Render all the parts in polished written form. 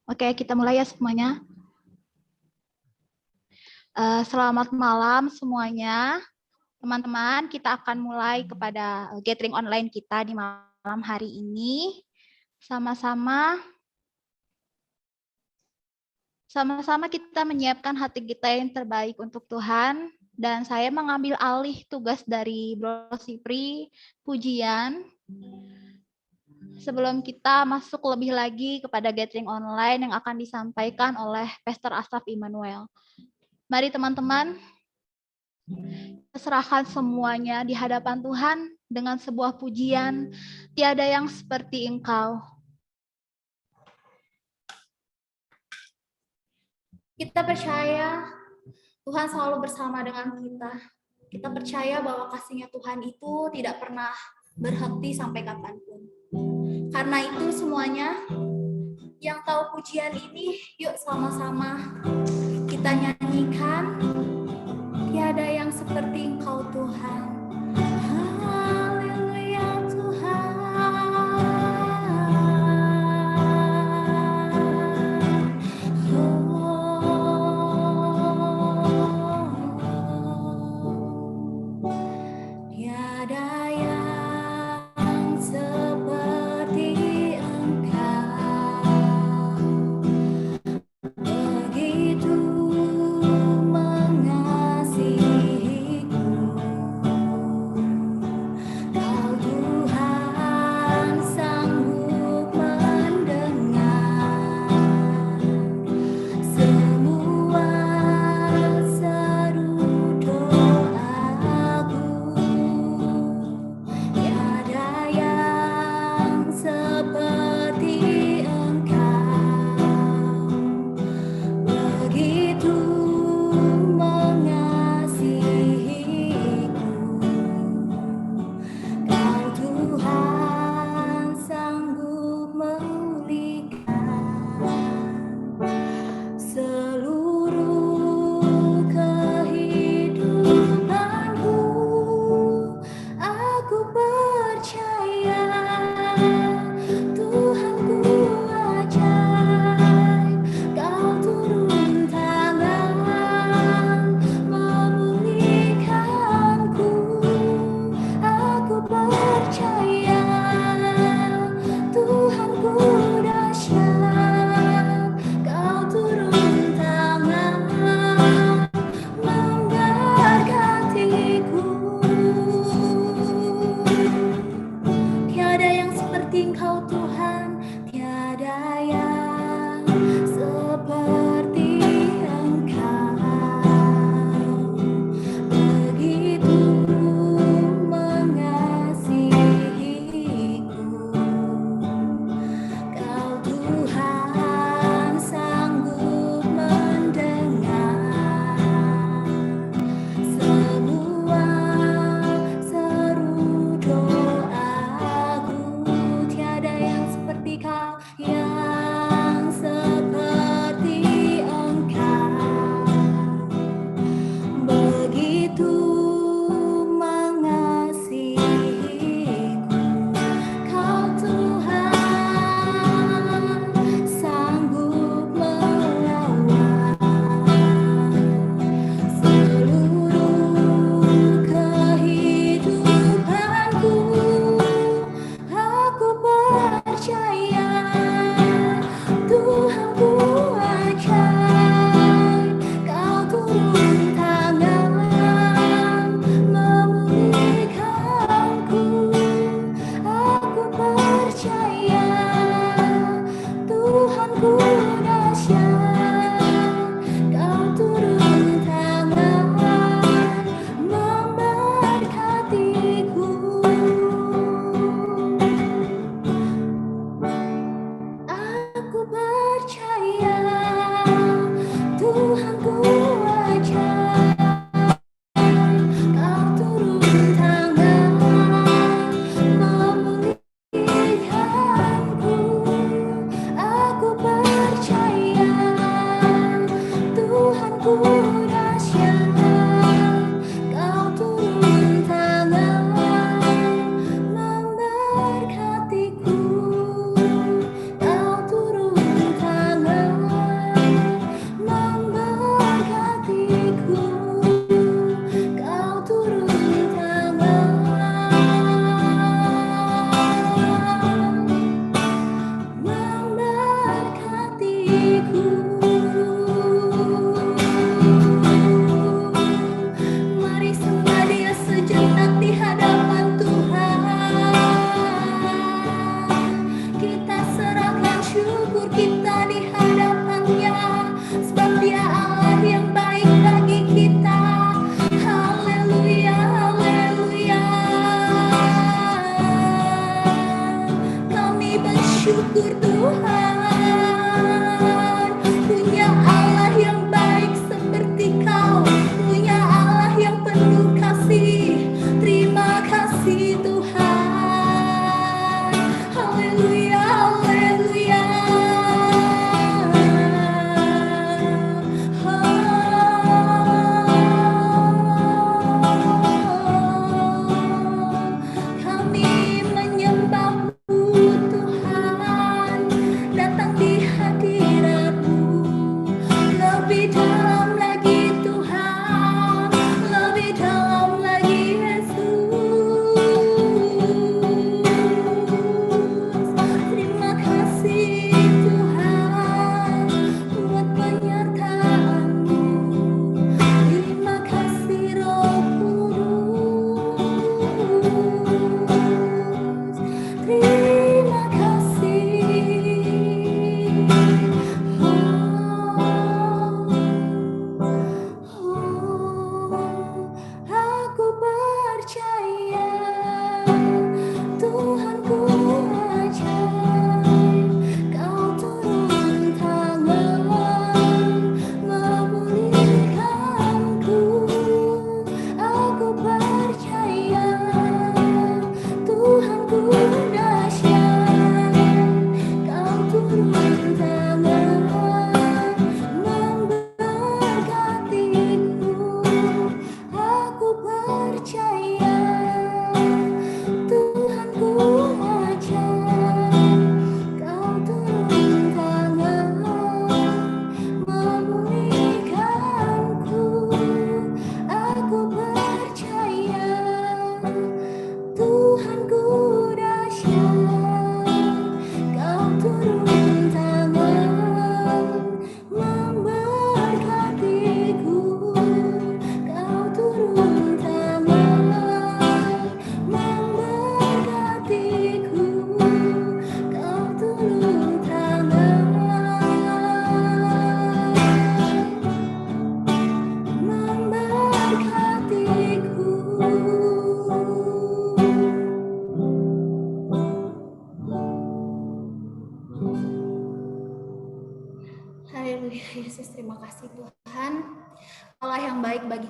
Oke, kita mulai ya semuanya. Selamat malam semuanya. Teman-teman, kita akan mulai kepada gathering online kita di malam hari ini. Sama-sama kita menyiapkan hati kita yang terbaik untuk Tuhan. Dan saya mengambil alih tugas dari Bro Sipri, pujian. Sebelum kita masuk lebih lagi kepada gathering online yang akan disampaikan oleh Pastor Asaf Immanuel. Mari teman-teman, serahkan semuanya di hadapan Tuhan dengan sebuah pujian, tiada yang seperti Engkau. Kita percaya Tuhan selalu bersama dengan kita. Kita percaya bahwa kasih-Nya Tuhan itu tidak pernah berhenti sampai kapanpun. Karena itu semuanya yang tahu pujian ini, yuk sama-sama kita nyanyikan. Tiada yang seperti Engkau Tuhan. Haleluya Tuhan. Tiada yang seperti Engkau. Begitu mengasihiku, Kau Tuhan sanggup mendengar semua seru doaku.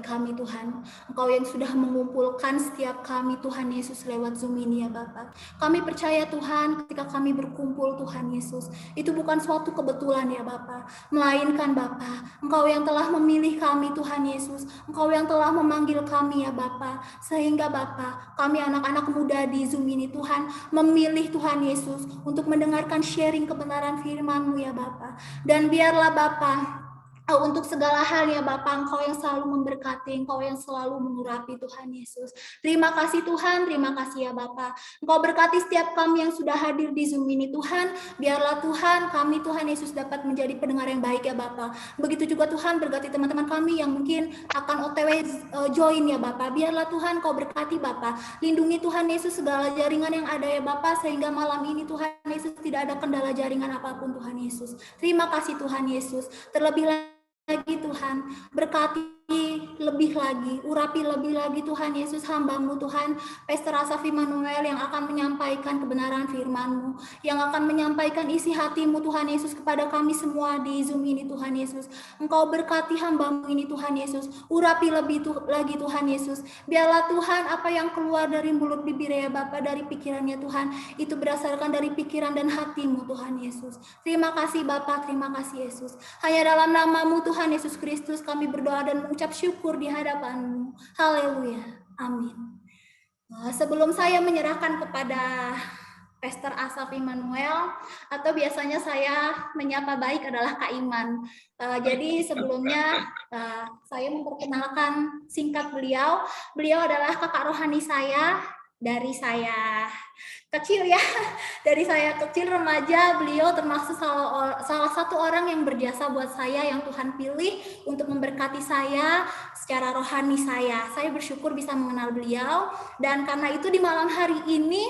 kami Tuhan. Engkau yang sudah mengumpulkan setiap kami Tuhan Yesus lewat Zoom ini ya Bapa. Kami percaya Tuhan ketika kami berkumpul Tuhan Yesus, itu bukan suatu kebetulan ya Bapa, melainkan Bapa, Engkau yang telah memilih kami Tuhan Yesus, Engkau yang telah memanggil kami ya Bapa, sehingga Bapa, kami anak-anak muda di Zoom ini Tuhan, memilih Tuhan Yesus untuk mendengarkan sharing kebenaran firman-Mu ya Bapa. Dan biarlah Bapa, untuk segala hal ya Bapa, Engkau yang selalu memberkati, Engkau yang selalu mengurapi Tuhan Yesus. Terima kasih Tuhan, terima kasih ya Bapa. Engkau berkati setiap kami yang sudah hadir di Zoom ini Tuhan. Biarlah Tuhan, kami Tuhan Yesus dapat menjadi pendengar yang baik ya Bapa. Begitu juga Tuhan berkati teman-teman kami yang mungkin akan OTW join ya Bapa. Biarlah Tuhan Kau berkati Bapa. Lindungi Tuhan Yesus segala jaringan yang ada ya Bapa, sehingga malam ini Tuhan Yesus tidak ada kendala jaringan apapun Tuhan Yesus. Terima kasih Tuhan Yesus. Terlebih lagi Tuhan, berkati lebih lagi, urapi lebih lagi Tuhan Yesus, hamba-Mu Tuhan, Pastor Asaf Immanuel yang akan menyampaikan kebenaran firman-Mu, yang akan menyampaikan isi hati-Mu Tuhan Yesus kepada kami semua di Zoom ini Tuhan Yesus. Engkau berkati hamba-Mu ini Tuhan Yesus, urapi lebih lagi Tuhan Yesus. Biarlah Tuhan apa yang keluar dari mulut bibir ya Bapa, dari pikirannya Tuhan, itu berdasarkan dari pikiran dan hati-Mu Tuhan Yesus. Terima kasih Bapa, terima kasih Yesus. Hanya dalam nama-Mu Tuhan Yesus Kristus kami berdoa dan mengucap syukur di hadapan-Mu. Haleluya. Amin. Sebelum saya menyerahkan kepada Pastor Asaf Immanuel, atau biasanya saya menyapa baik adalah Kak Iman. Jadi sebelumnya saya memperkenalkan singkat beliau. Beliau adalah kakak rohani saya dari saya kecil ya. Dari saya kecil remaja, beliau termasuk salah satu orang yang berjasa buat saya, yang Tuhan pilih untuk memberkati saya secara rohani saya. Saya bersyukur bisa mengenal beliau, dan karena itu di malam hari ini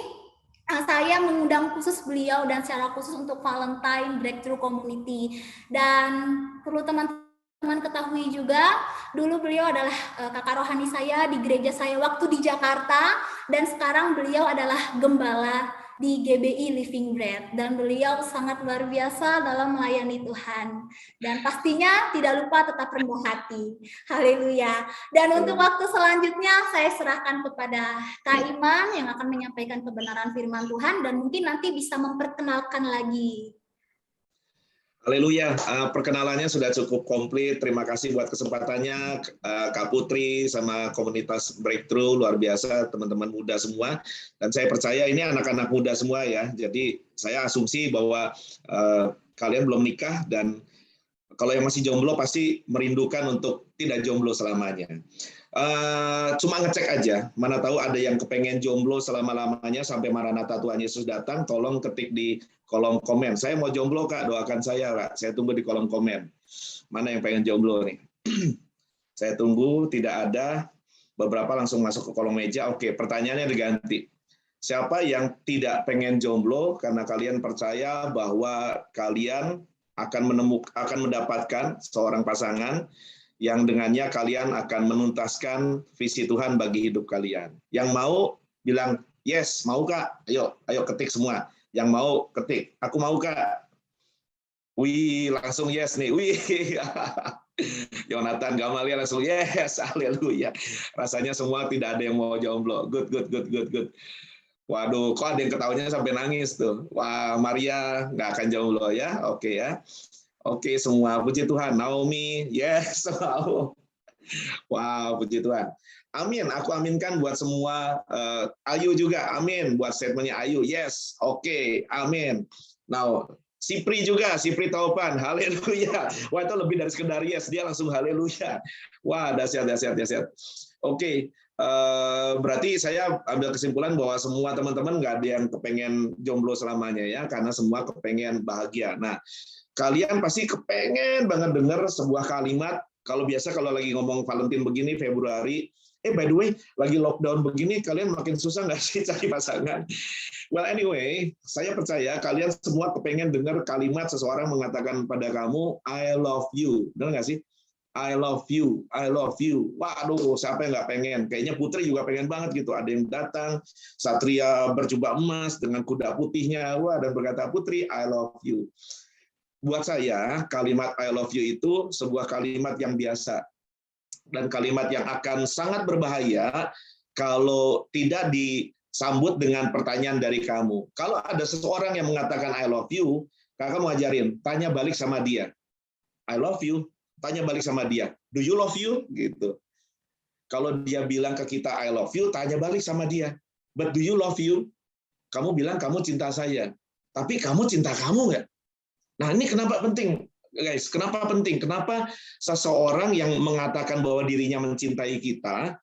saya mengundang khusus beliau dan secara khusus untuk Valentine Breakthrough Community. Dan perlu teman-teman ketahui juga, dulu beliau adalah kakak rohani saya di gereja saya waktu di Jakarta, dan sekarang beliau adalah gembala di GBI Living Bread, dan beliau sangat luar biasa dalam melayani Tuhan, dan pastinya tidak lupa tetap rendah hati. Haleluya. Dan untuk waktu selanjutnya saya serahkan kepada Kak Iman yang akan menyampaikan kebenaran firman Tuhan, dan mungkin nanti bisa memperkenalkan lagi. Haleluya, perkenalannya sudah cukup komplit. Terima kasih buat kesempatannya, Kak Putri sama komunitas Breakthrough, luar biasa teman-teman muda semua. Dan saya percaya ini anak-anak muda semua ya. Jadi saya asumsi bahwa kalian belum nikah, dan kalau yang masih jomblo pasti merindukan untuk tidak jomblo selamanya. Cuma ngecek aja, mana tahu ada yang kepengen jomblo selama-lamanya sampai Maranatha Tuhan Yesus datang. Tolong ketik di kolom komen, saya mau jomblo Kak, doakan saya Kak. Saya tunggu di kolom komen. Mana yang pengen jomblo nih? Saya tunggu, tidak ada. Beberapa langsung masuk ke kolom meja. Oke, pertanyaannya diganti. Siapa yang tidak pengen jomblo karena kalian percaya bahwa kalian akan mendapatkan seorang pasangan yang dengannya kalian akan menuntaskan visi Tuhan bagi hidup kalian? Yang mau bilang yes, mau Kak? Ayo ketik semua. Yang mau ketik, aku mau Kak. Wih, langsung yes nih. Wih. Yonatan Gamaliel langsung yes, haleluya. Rasanya semua tidak ada yang mau jomblo. Good. Waduh, kok ada yang ketawanya sampai nangis tuh. Wah, Maria nggak akan jomblo ya. Oke ya. Oke semua, puji Tuhan. Naomi, yes, mau. Wow, puji Tuhan. Amin, aku aminkan buat semua. Ayu juga, amin. Buat statementnya Ayu, yes, oke, amin. Now, Sipri juga, Sipri Taupan, haleluya. Wah, itu lebih dari sekedar yes, dia langsung haleluya. Wah, dahsyat. Oke, berarti saya ambil kesimpulan bahwa semua teman-teman nggak ada yang kepengen jomblo selamanya ya, karena semua kepengen bahagia. Nah, kalian pasti kepengen banget dengar sebuah kalimat. Kalau lagi ngomong Valentine begini, Februari, by the way, lagi lockdown begini, kalian makin susah nggak sih cari pasangan? Well, anyway, saya percaya kalian semua kepengen dengar kalimat seseorang mengatakan pada kamu, I love you. Benar nggak sih? I love you, I love you. Waduh, siapa yang nggak pengen? Kayaknya Putri juga pengen banget gitu. Ada yang datang, Satria berjubah emas dengan kuda putihnya, dan berkata, Putri, I love you. Buat saya, kalimat I love you itu sebuah kalimat yang biasa. dan kalimat yang akan sangat berbahaya kalau tidak disambut dengan pertanyaan dari kamu. Kalau ada seseorang yang mengatakan I love you, kakak mau ajarin, tanya balik sama dia. I love you, tanya balik sama dia. Do you love you? Gitu. Kalau dia bilang ke kita I love you, tanya balik sama dia. But do you love you? Kamu bilang kamu cinta saya, tapi kamu cinta kamu nggak? Nah ini kenapa penting, guys? Kenapa penting? Kenapa seseorang yang mengatakan bahwa dirinya mencintai kita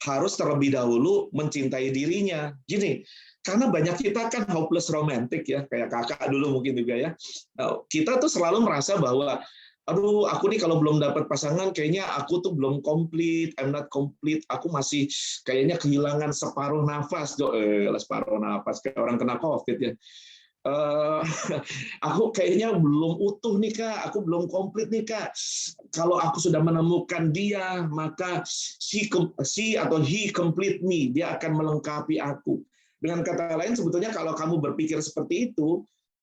harus terlebih dahulu mencintai dirinya? Gini, karena banyak kita kan hopeless romantic ya, kayak kakak dulu mungkin juga ya. Kita tuh selalu merasa bahwa aduh, aku nih kalau belum dapat pasangan, kayaknya aku tuh belum komplit, I'm not complete, aku masih kayaknya kehilangan separuh nafas, separuh nafas, kayak orang kena COVID ya. Aku kayaknya belum utuh nih Kak, aku belum komplit nih Kak. Kalau aku sudah menemukan dia, maka she atau he complete me, dia akan melengkapi aku. Dengan kata lain, sebetulnya kalau kamu berpikir seperti itu,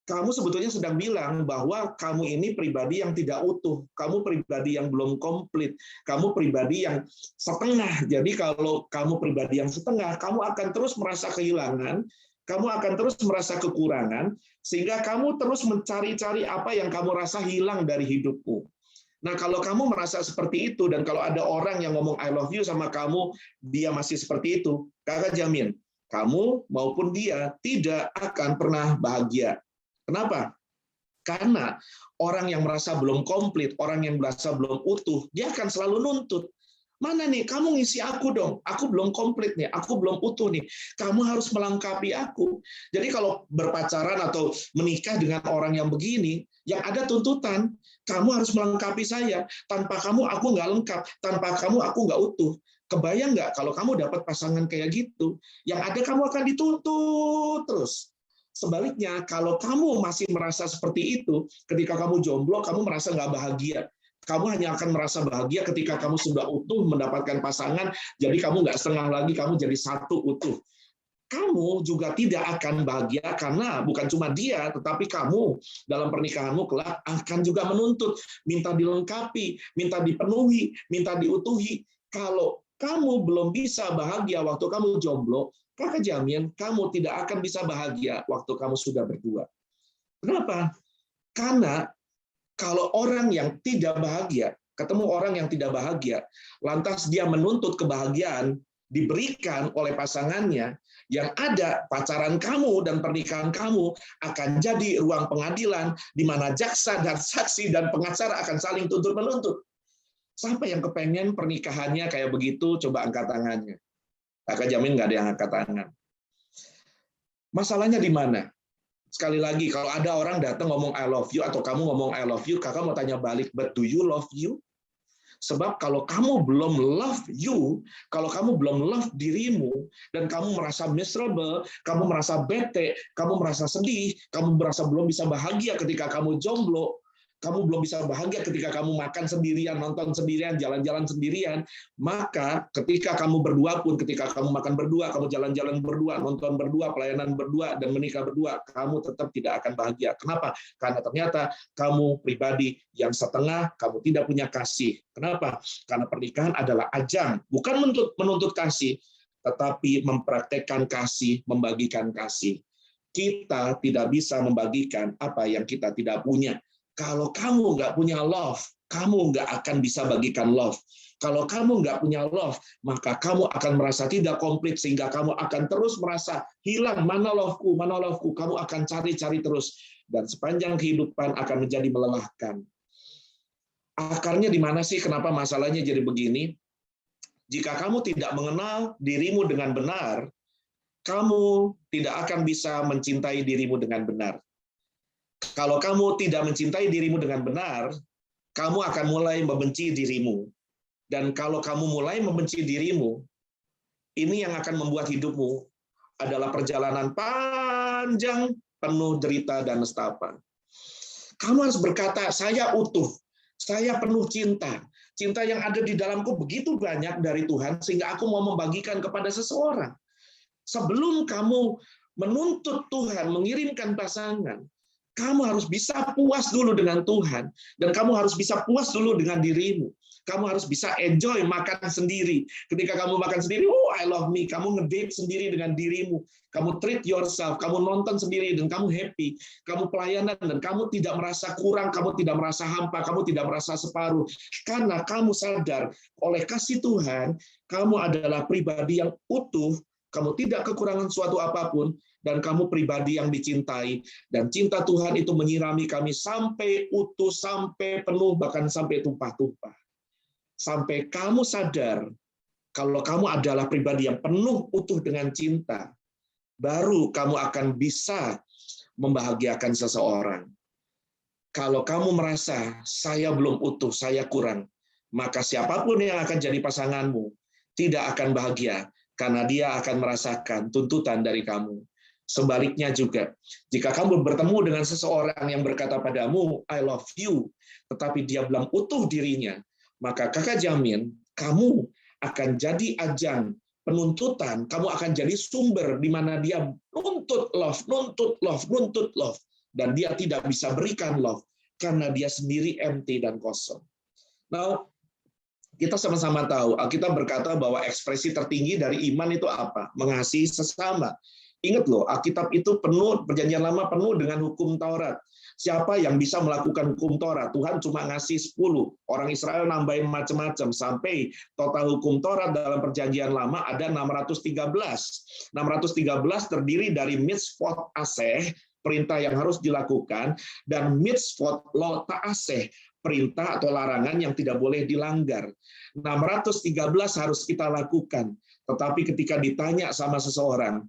kamu sebetulnya sedang bilang bahwa kamu ini pribadi yang tidak utuh, kamu pribadi yang belum komplit, kamu pribadi yang setengah. Jadi kalau kamu pribadi yang setengah, kamu akan terus merasa kehilangan, kamu akan terus merasa kekurangan, sehingga kamu terus mencari-cari apa yang kamu rasa hilang dari hidupmu. Nah, kalau kamu merasa seperti itu, dan kalau ada orang yang ngomong I love you sama kamu, dia masih seperti itu, kakak jamin, kamu maupun dia tidak akan pernah bahagia. Kenapa? Karena orang yang merasa belum komplit, orang yang merasa belum utuh, dia akan selalu nuntut. Mana nih, kamu ngisi aku dong, aku belum komplit nih, aku belum utuh nih, kamu harus melengkapi aku. Jadi kalau berpacaran atau menikah dengan orang yang begini, yang ada tuntutan, kamu harus melengkapi saya, tanpa kamu aku nggak lengkap, tanpa kamu aku nggak utuh. Kebayang nggak kalau kamu dapat pasangan kayak gitu, yang ada kamu akan dituntut terus. Sebaliknya, kalau kamu masih merasa seperti itu, ketika kamu jomblo, kamu merasa nggak bahagia. Kamu hanya akan merasa bahagia ketika kamu sudah utuh mendapatkan pasangan, jadi kamu nggak setengah lagi, kamu jadi satu utuh. Kamu juga tidak akan bahagia karena bukan cuma dia, tetapi kamu dalam pernikahanmu kelak akan juga menuntut, minta dilengkapi, minta dipenuhi, minta diutuhi. Kalau kamu belum bisa bahagia waktu kamu jomblo, kakak jamin kamu tidak akan bisa bahagia waktu kamu sudah berdua. Kenapa? Karena kalau orang yang tidak bahagia, ketemu orang yang tidak bahagia, lantas dia menuntut kebahagiaan diberikan oleh pasangannya, yang ada pacaran kamu dan pernikahan kamu akan jadi ruang pengadilan di mana jaksa dan saksi dan pengacara akan saling tuntut-menuntut. Siapa yang kepengen pernikahannya kayak begitu, coba angkat tangannya. Kakak jamin nggak ada yang angkat tangan. Masalahnya di mana? Sekali lagi, kalau ada orang datang ngomong I love you, atau kamu ngomong I love you, kakak mau tanya balik, but do you love you? Sebab kalau kamu belum love you, kalau kamu belum love dirimu, dan kamu merasa miserable, kamu merasa bete, kamu merasa sedih, kamu merasa belum bisa bahagia ketika kamu jomblo, kamu belum bisa bahagia ketika kamu makan sendirian, nonton sendirian, jalan-jalan sendirian, maka ketika kamu berdua pun, ketika kamu makan berdua, kamu jalan-jalan berdua, nonton berdua, pelayanan berdua, dan menikah berdua, kamu tetap tidak akan bahagia. Kenapa? Karena ternyata kamu pribadi yang setengah, kamu tidak punya kasih. Kenapa? Karena pernikahan adalah ajang, bukan menuntut kasih, tetapi mempraktekkan kasih, membagikan kasih. Kita tidak bisa membagikan apa yang kita tidak punya. Kalau kamu nggak punya love, kamu nggak akan bisa bagikan love. Kalau kamu nggak punya love, maka kamu akan merasa tidak komplit, sehingga kamu akan terus merasa hilang, mana love-ku, mana love-ku. Kamu akan cari-cari terus. Dan sepanjang kehidupan akan menjadi melelahkan. Akarnya di mana sih? Kenapa masalahnya jadi begini? Jika kamu tidak mengenal dirimu dengan benar, kamu tidak akan bisa mencintai dirimu dengan benar. Kalau kamu tidak mencintai dirimu dengan benar, kamu akan mulai membenci dirimu. Dan kalau kamu mulai membenci dirimu, ini yang akan membuat hidupmu adalah perjalanan panjang, penuh derita dan nestapa. Kamu harus berkata, saya utuh, saya penuh cinta. Cinta yang ada di dalamku begitu banyak dari Tuhan, sehingga aku mau membagikan kepada seseorang. Sebelum kamu menuntut Tuhan mengirimkan pasangan, kamu harus bisa puas dulu dengan Tuhan, dan kamu harus bisa puas dulu dengan dirimu. Kamu harus bisa enjoy makan sendiri. Ketika kamu makan sendiri, oh I love me. Kamu ngedate sendiri dengan dirimu. Kamu treat yourself, kamu nonton sendiri dan kamu happy. Kamu pelayanan dan kamu tidak merasa kurang, kamu tidak merasa hampa, kamu tidak merasa separuh. Karena kamu sadar oleh kasih Tuhan, kamu adalah pribadi yang utuh, kamu tidak kekurangan suatu apapun, dan kamu pribadi yang dicintai, dan cinta Tuhan itu menyirami kami sampai utuh, sampai penuh, bahkan sampai tumpah-tumpah. Sampai kamu sadar kalau kamu adalah pribadi yang penuh utuh dengan cinta, baru kamu akan bisa membahagiakan seseorang. Kalau kamu merasa saya belum utuh, saya kurang, maka siapapun yang akan jadi pasanganmu tidak akan bahagia, karena dia akan merasakan tuntutan dari kamu. Sebaliknya juga, jika kamu bertemu dengan seseorang yang berkata padamu, I love you, tetapi dia belum utuh dirinya, maka kakak jamin, kamu akan jadi ajang penuntutan, kamu akan jadi sumber di mana dia nuntut love, nuntut love, nuntut love, dan dia tidak bisa berikan love, karena dia sendiri empty dan kosong. Now, kita sama-sama tahu, Alkitab berkata bahwa ekspresi tertinggi dari iman itu apa? Mengasihi sesama. Ingat loh, Alkitab itu penuh, Perjanjian Lama penuh dengan hukum Taurat. Siapa yang bisa melakukan hukum Taurat? Tuhan cuma ngasih 10. Orang Israel nambahin macam-macam. Sampai total hukum Taurat dalam Perjanjian Lama ada 613. 613 terdiri dari mitzvot aseh, perintah yang harus dilakukan, dan mitzvot lo ta'aseh, perintah atau larangan yang tidak boleh dilanggar. 613 harus kita lakukan. Tetapi ketika ditanya sama seseorang,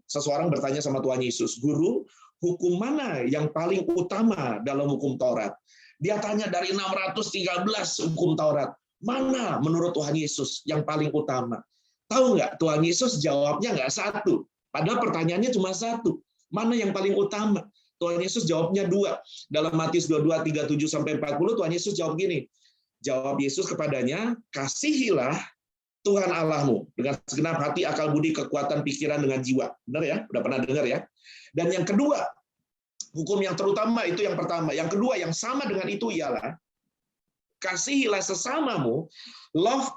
seseorang bertanya sama Tuhan Yesus, Guru, hukum mana yang paling utama dalam hukum Taurat? Dia tanya dari 613 hukum Taurat, mana menurut Tuhan Yesus yang paling utama? Tahu nggak, Tuhan Yesus jawabnya nggak satu. Padahal pertanyaannya cuma satu. Mana yang paling utama? Tuhan Yesus jawabnya dua. Dalam Matius 22, 37-40, Tuhan Yesus jawab gini. Jawab Yesus kepadanya, kasihilah Tuhan Allahmu dengan segenap hati, akal budi, kekuatan, pikiran, dengan jiwa. Benar ya? Udah pernah dengar ya? Dan yang kedua, hukum yang terutama itu yang pertama. Yang kedua yang sama dengan itu ialah kasihilah sesamamu, love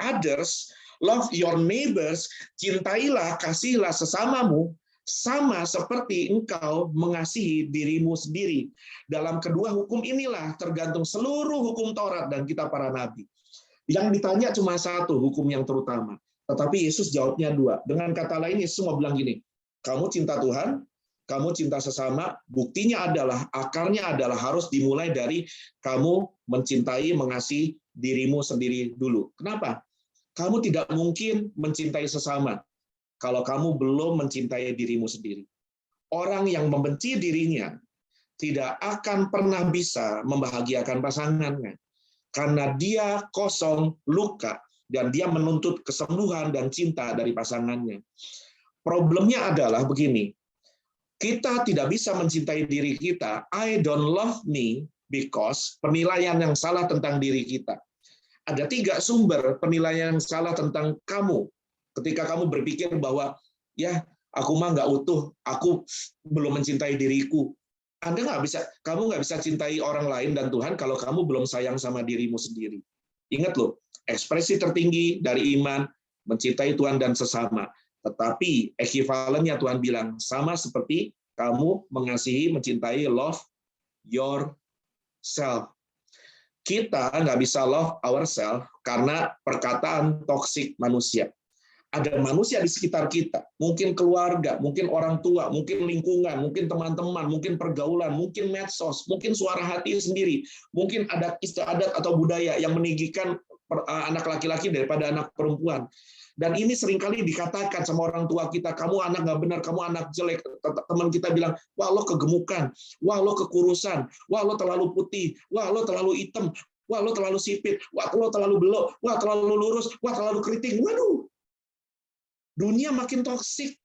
others, love your neighbors, cintailah, kasihilah sesamamu sama seperti engkau mengasihi dirimu sendiri. Dalam kedua hukum inilah tergantung seluruh hukum Taurat dan kitab para nabi. Yang ditanya cuma satu, hukum yang terutama. Tetapi Yesus jawabnya dua. Dengan kata lain, Yesus mau bilang gini, kamu cinta Tuhan, kamu cinta sesama, buktinya adalah, akarnya adalah harus dimulai dari kamu mencintai, mengasihi dirimu sendiri dulu. Kenapa? Kamu tidak mungkin mencintai sesama kalau kamu belum mencintai dirimu sendiri. Orang yang membenci dirinya tidak akan pernah bisa membahagiakan pasangannya. Karena dia kosong, luka, dan dia menuntut kesembuhan dan cinta dari pasangannya. Problemnya adalah begini, kita tidak bisa mencintai diri kita, I don't love me, because penilaian yang salah tentang diri kita. Ada 3 sumber penilaian yang salah tentang kamu. Ketika kamu berpikir bahwa, ya, aku mah nggak utuh, aku belum mencintai diriku. Kamu nggak bisa cintai orang lain dan Tuhan kalau kamu belum sayang sama dirimu sendiri. Ingat loh, ekspresi tertinggi dari iman, mencintai Tuhan dan sesama. Tetapi ekivalennya Tuhan bilang, sama seperti kamu mengasihi, mencintai, love yourself. Kita nggak bisa love ourselves karena perkataan toksik manusia. Ada manusia di sekitar kita, mungkin keluarga, mungkin orang tua, mungkin lingkungan, mungkin teman-teman, mungkin pergaulan, mungkin medsos, mungkin suara hati sendiri, mungkin adat istiadat atau budaya yang meninggikan anak laki-laki daripada anak perempuan. Dan ini seringkali dikatakan sama orang tua kita, kamu anak nggak benar, kamu anak jelek. Teman kita bilang, wah lo kegemukan, wah lo kekurusan, wah lo terlalu putih, wah lo terlalu hitam, wah lo terlalu sipit, wah lo terlalu belok, wah terlalu lurus, wah terlalu keriting. Waduh, dunia makin toksik.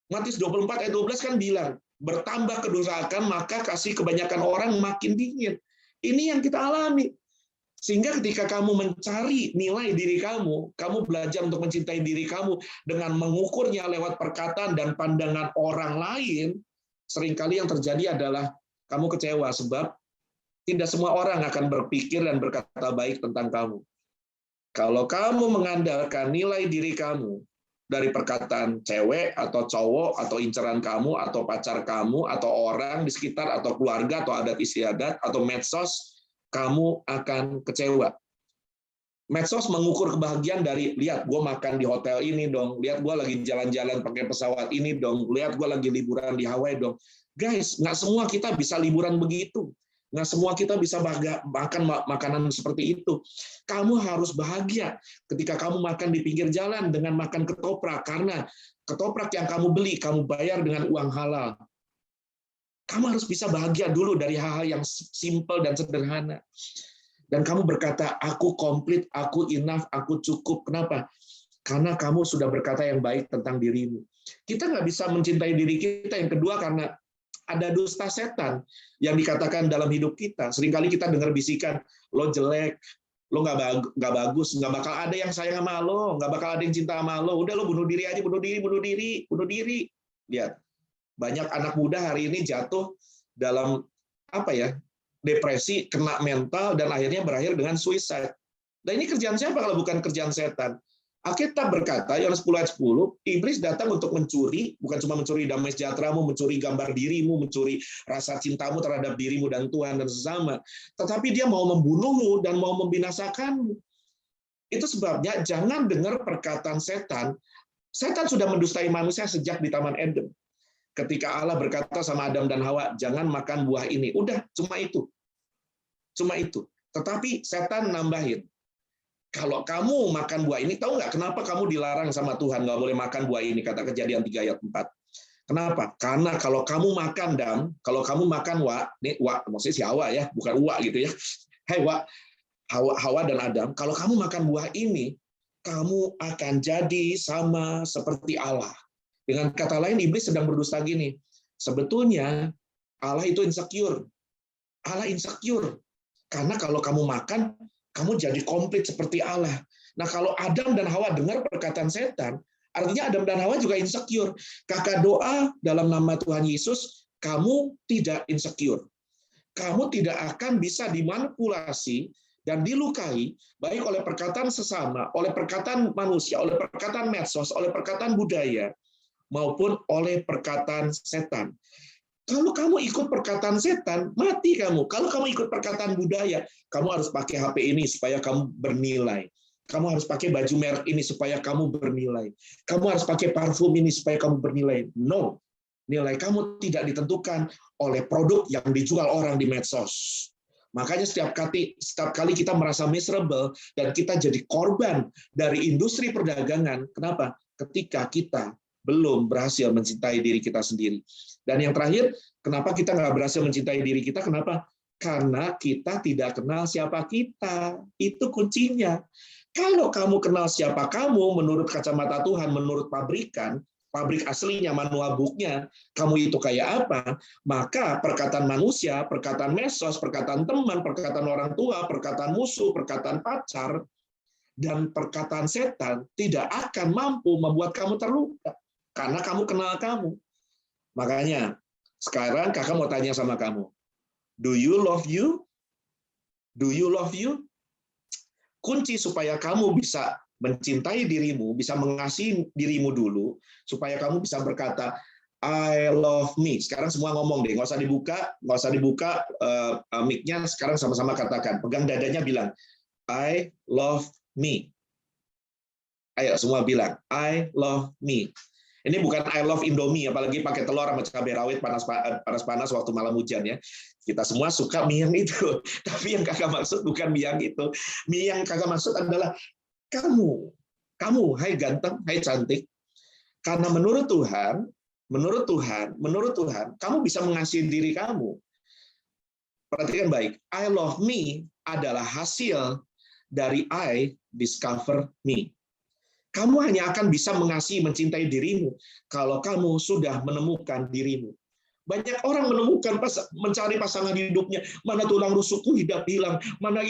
Matius 24 ayat 12 kan bilang, bertambah kedurhakaan maka kasih kebanyakan orang makin dingin. Ini yang kita alami. Sehingga ketika kamu mencari nilai diri kamu belajar untuk mencintai diri kamu dengan mengukurnya lewat perkataan dan pandangan orang lain, seringkali yang terjadi adalah kamu kecewa sebab Tidak semua orang akan berpikir dan berkata baik tentang kamu. Kalau kamu mengandalkan nilai diri kamu dari perkataan cewek atau cowok atau inceran kamu atau pacar kamu atau orang di sekitar atau keluarga atau adat istiadat atau medsos, kamu akan kecewa. Medsos mengukur kebahagiaan dari, lihat gue makan di hotel ini dong, lihat gue lagi jalan-jalan pakai pesawat ini dong, lihat gue lagi liburan di Hawaii dong. Guys, nggak semua kita bisa liburan begitu. Nggak semua kita bisa makan makanan seperti itu. Kamu harus bahagia ketika kamu makan di pinggir jalan dengan makan ketoprak, karena ketoprak yang kamu beli, kamu bayar dengan uang halal. Kamu harus bisa bahagia dulu dari hal-hal yang simple dan sederhana. Dan kamu berkata, aku komplit, aku enough, aku cukup. Kenapa? Karena kamu sudah berkata yang baik tentang dirimu. Kita nggak bisa mencintai diri kita. Yang kedua, karena ada dusta setan yang dikatakan dalam hidup kita. Seringkali kita dengar bisikan, lo jelek, lo nggak bagus, nggak bakal ada yang sayang sama lo, nggak bakal ada yang cinta sama lo. Udah lo bunuh diri aja, bunuh diri. Lihat, banyak anak muda hari ini jatuh dalam depresi, kena mental, dan akhirnya berakhir dengan suicide. Dan ini kerjaan siapa kalau bukan kerjaan setan? Alkitab berkata, Yohanes 10 ayat 10, iblis datang untuk mencuri, bukan cuma mencuri damai sejahteramu, mencuri gambar dirimu, mencuri rasa cintamu terhadap dirimu dan Tuhan dan sesama. Tetapi dia mau membunuhmu dan mau membinasakanmu. Itu sebabnya jangan dengar perkataan setan. Setan sudah mendustai manusia sejak di Taman Eden. Ketika Allah berkata sama Adam dan Hawa, jangan makan buah ini. Udah, cuma itu. Cuma itu. Tetapi setan nambahin. Kalau kamu makan buah ini, tahu nggak kenapa kamu dilarang sama Tuhan nggak boleh makan buah ini, kata Kejadian 3 ayat 4. Kenapa? Karena kalau kamu makan kalau kamu makan ini maksudnya si Hawa ya, bukan Wa gitu ya. Hai Wa, Hawa dan Adam, kalau kamu makan buah ini, kamu akan jadi sama seperti Allah. Dengan kata lain, iblis sedang berdusta gini. Sebetulnya Allah itu insecure. Allah insecure. Karena kalau kamu makan, kamu jadi komplit seperti Allah. Nah, kalau Adam dan Hawa dengar perkataan setan, artinya Adam dan Hawa juga insecure. Kakak doa dalam nama Tuhan Yesus, kamu tidak insecure. Kamu tidak akan bisa dimanipulasi dan dilukai, baik oleh perkataan sesama, oleh perkataan manusia, oleh perkataan medsos, oleh perkataan budaya, maupun oleh perkataan setan. Kalau kamu ikut perkataan setan, mati kamu. Kalau kamu ikut perkataan budaya, kamu harus pakai HP ini supaya kamu bernilai. Kamu harus pakai baju merek ini supaya kamu bernilai. Kamu harus pakai parfum ini supaya kamu bernilai. No. Nilai kamu tidak ditentukan oleh produk yang dijual orang di medsos. Makanya setiap kali kita merasa miserable dan kita jadi korban dari industri perdagangan, kenapa? Ketika kita belum berhasil mencintai diri kita sendiri. Dan yang terakhir, kenapa kita nggak berhasil mencintai diri kita? Kenapa? Karena kita tidak kenal siapa kita. Itu kuncinya. Kalau kamu kenal siapa kamu, menurut kacamata Tuhan, menurut pabrikan, pabrik aslinya, manual book-nya, kamu itu kayak apa, maka perkataan manusia, perkataan medsos, perkataan teman, perkataan orang tua, perkataan musuh, perkataan pacar, dan perkataan setan tidak akan mampu membuat kamu terluka. Karena kamu kenal kamu. Makanya, sekarang kakak mau tanya sama kamu. Do you love you? Do you love you? Kunci supaya kamu bisa mencintai dirimu, bisa mengasihi dirimu dulu, supaya kamu bisa berkata, I love me. Sekarang semua ngomong deh, nggak usah dibuka mic-nya, sekarang sama-sama katakan. Pegang dadanya bilang, I love me. Ayo semua bilang, I love me. Ini bukan I love Indomie, apalagi pakai telur sama cabai rawit panas-panas waktu malam hujan ya. Kita semua suka mie yang itu. Tapi yang kakak maksud bukan mie yang itu. Mie yang kakak maksud adalah kamu, hai ganteng, hai cantik. Karena menurut Tuhan, kamu bisa mengasihi diri kamu. Perhatikan baik, I love me adalah hasil dari I discover me. Kamu hanya akan bisa mengasihi, mencintai dirimu kalau kamu sudah menemukan dirimu. Banyak orang menemukan mencari pasangan hidupnya, mana tulang rusukku hilang, mana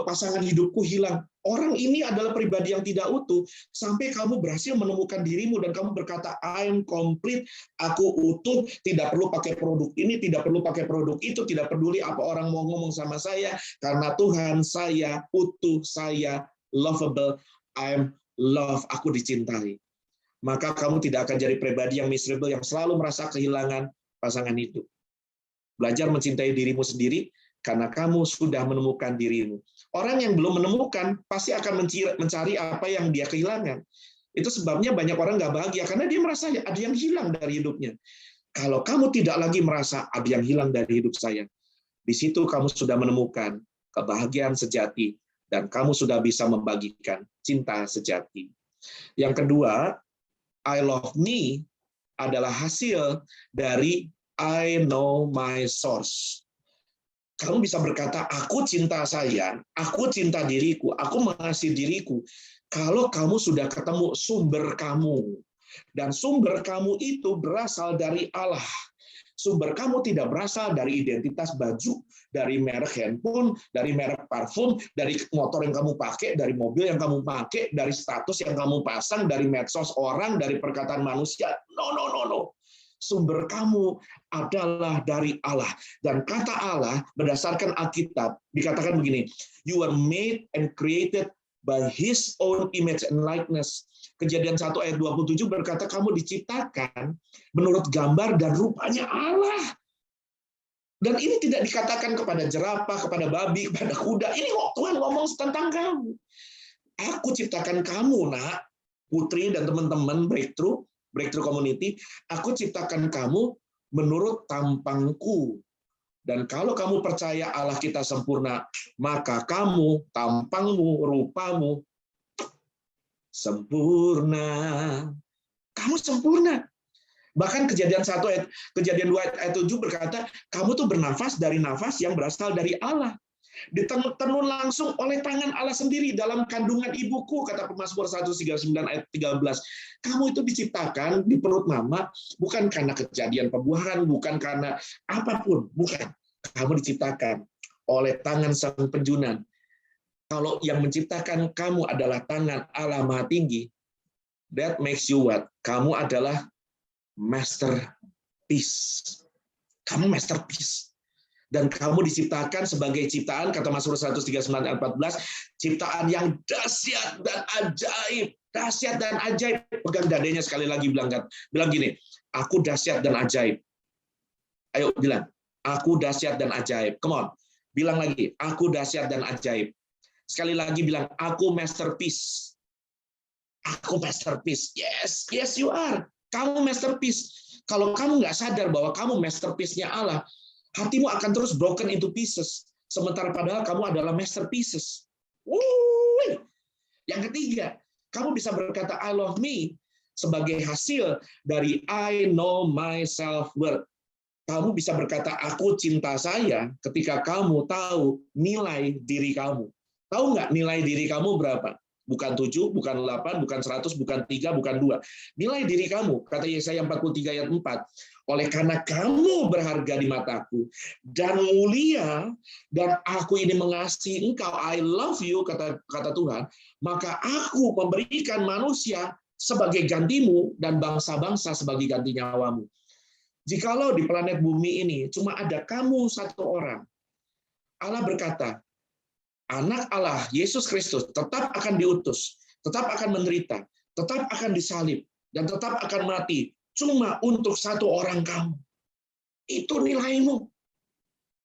pasangan hidupku hilang. Orang ini adalah pribadi yang tidak utuh sampai kamu berhasil menemukan dirimu dan kamu berkata I'm complete, aku utuh, tidak perlu pakai produk ini, tidak perlu pakai produk itu, tidak peduli apa orang mau ngomong sama saya karena Tuhan saya utuh, saya lovable, I'm love, aku dicintai. Maka kamu tidak akan jadi pribadi yang miserable, yang selalu merasa kehilangan pasangan hidup. Belajar mencintai dirimu sendiri, karena kamu sudah menemukan dirimu. Orang yang belum menemukan, pasti akan mencari apa yang dia kehilangan. Itu sebabnya banyak orang nggak bahagia, karena dia merasa ada yang hilang dari hidupnya. Kalau kamu tidak lagi merasa ada yang hilang dari hidup saya, di situ kamu sudah menemukan kebahagiaan sejati, dan kamu sudah bisa membagikan cinta sejati. Yang kedua, I love me adalah hasil dari I know my source. Kamu bisa berkata, aku cinta saya, aku cinta diriku, aku mengasihi diriku, kalau kamu sudah ketemu sumber kamu. Dan sumber kamu itu berasal dari Allah. Sumber kamu tidak berasal dari identitas baju, dari merek handphone, dari merek parfum, dari motor yang kamu pakai, dari mobil yang kamu pakai, dari status yang kamu pasang, dari medsos orang, dari perkataan manusia. No. Sumber kamu adalah dari Allah. Dan kata Allah berdasarkan Alkitab dikatakan begini, you are made and created by His own image and likeness. Kejadian 1 ayat 27 berkata kamu diciptakan menurut gambar dan rupanya Allah. Dan ini tidak dikatakan kepada jerapah, kepada babi, kepada kuda. Ini Tuhan ngomong tentang kamu. Aku ciptakan kamu, nak, putri dan teman-teman Breakthrough Community. Aku ciptakan kamu menurut tampangku. Dan kalau kamu percaya Allah kita sempurna, maka kamu, tampangmu, rupamu, sempurna. Kamu sempurna. Bahkan kejadian 2 ayat 7 berkata, kamu tuh bernafas dari nafas yang berasal dari Allah. Ditenun langsung oleh tangan Allah sendiri dalam kandungan ibuku, kata Pemazmur 139 ayat 13. Kamu itu diciptakan di perut mama, bukan karena kejadian pembuahan, bukan karena apapun, bukan. Kamu diciptakan oleh tangan Sang Penjunan. Kalau yang menciptakan kamu adalah tangan Allah Maha Tinggi, that makes you what? Kamu adalah masterpiece. Kamu masterpiece. Dan kamu diciptakan sebagai ciptaan, kata Mazmur 139 ayat 14, ciptaan yang dahsyat dan ajaib. Dahsyat dan ajaib. Pegang dadanya sekali lagi, bilang gini, aku dahsyat dan ajaib. Ayo bilang, aku dahsyat dan ajaib. Come on. Bilang lagi, aku dahsyat dan ajaib. Sekali lagi bilang, aku masterpiece. Aku masterpiece. Yes, you are. Kamu masterpiece. Kalau kamu nggak sadar bahwa kamu masterpiece-nya Allah, hatimu akan terus broken into pieces. Sementara padahal kamu adalah masterpieces. Yang ketiga, kamu bisa berkata I love me sebagai hasil dari I know my self-worth. Kamu bisa berkata aku cinta saya ketika kamu tahu nilai diri kamu. Tahu nggak nilai diri kamu berapa? Bukan 7, bukan 8, bukan 100, bukan 3, bukan 2. Nilai diri kamu, kata Yesaya 43 ayat 4. Oleh karena kamu berharga di mataku dan mulia, dan aku ini mengasihi engkau, I love you, kata Tuhan, maka aku memberikan manusia sebagai gantimu dan bangsa-bangsa sebagai ganti nyawamu. Jikalau di planet bumi ini cuma ada kamu satu orang, Allah berkata, Anak Allah, Yesus Kristus, tetap akan diutus, tetap akan menderita, tetap akan disalib, dan tetap akan mati, cuma untuk satu orang kamu. Itu nilaimu.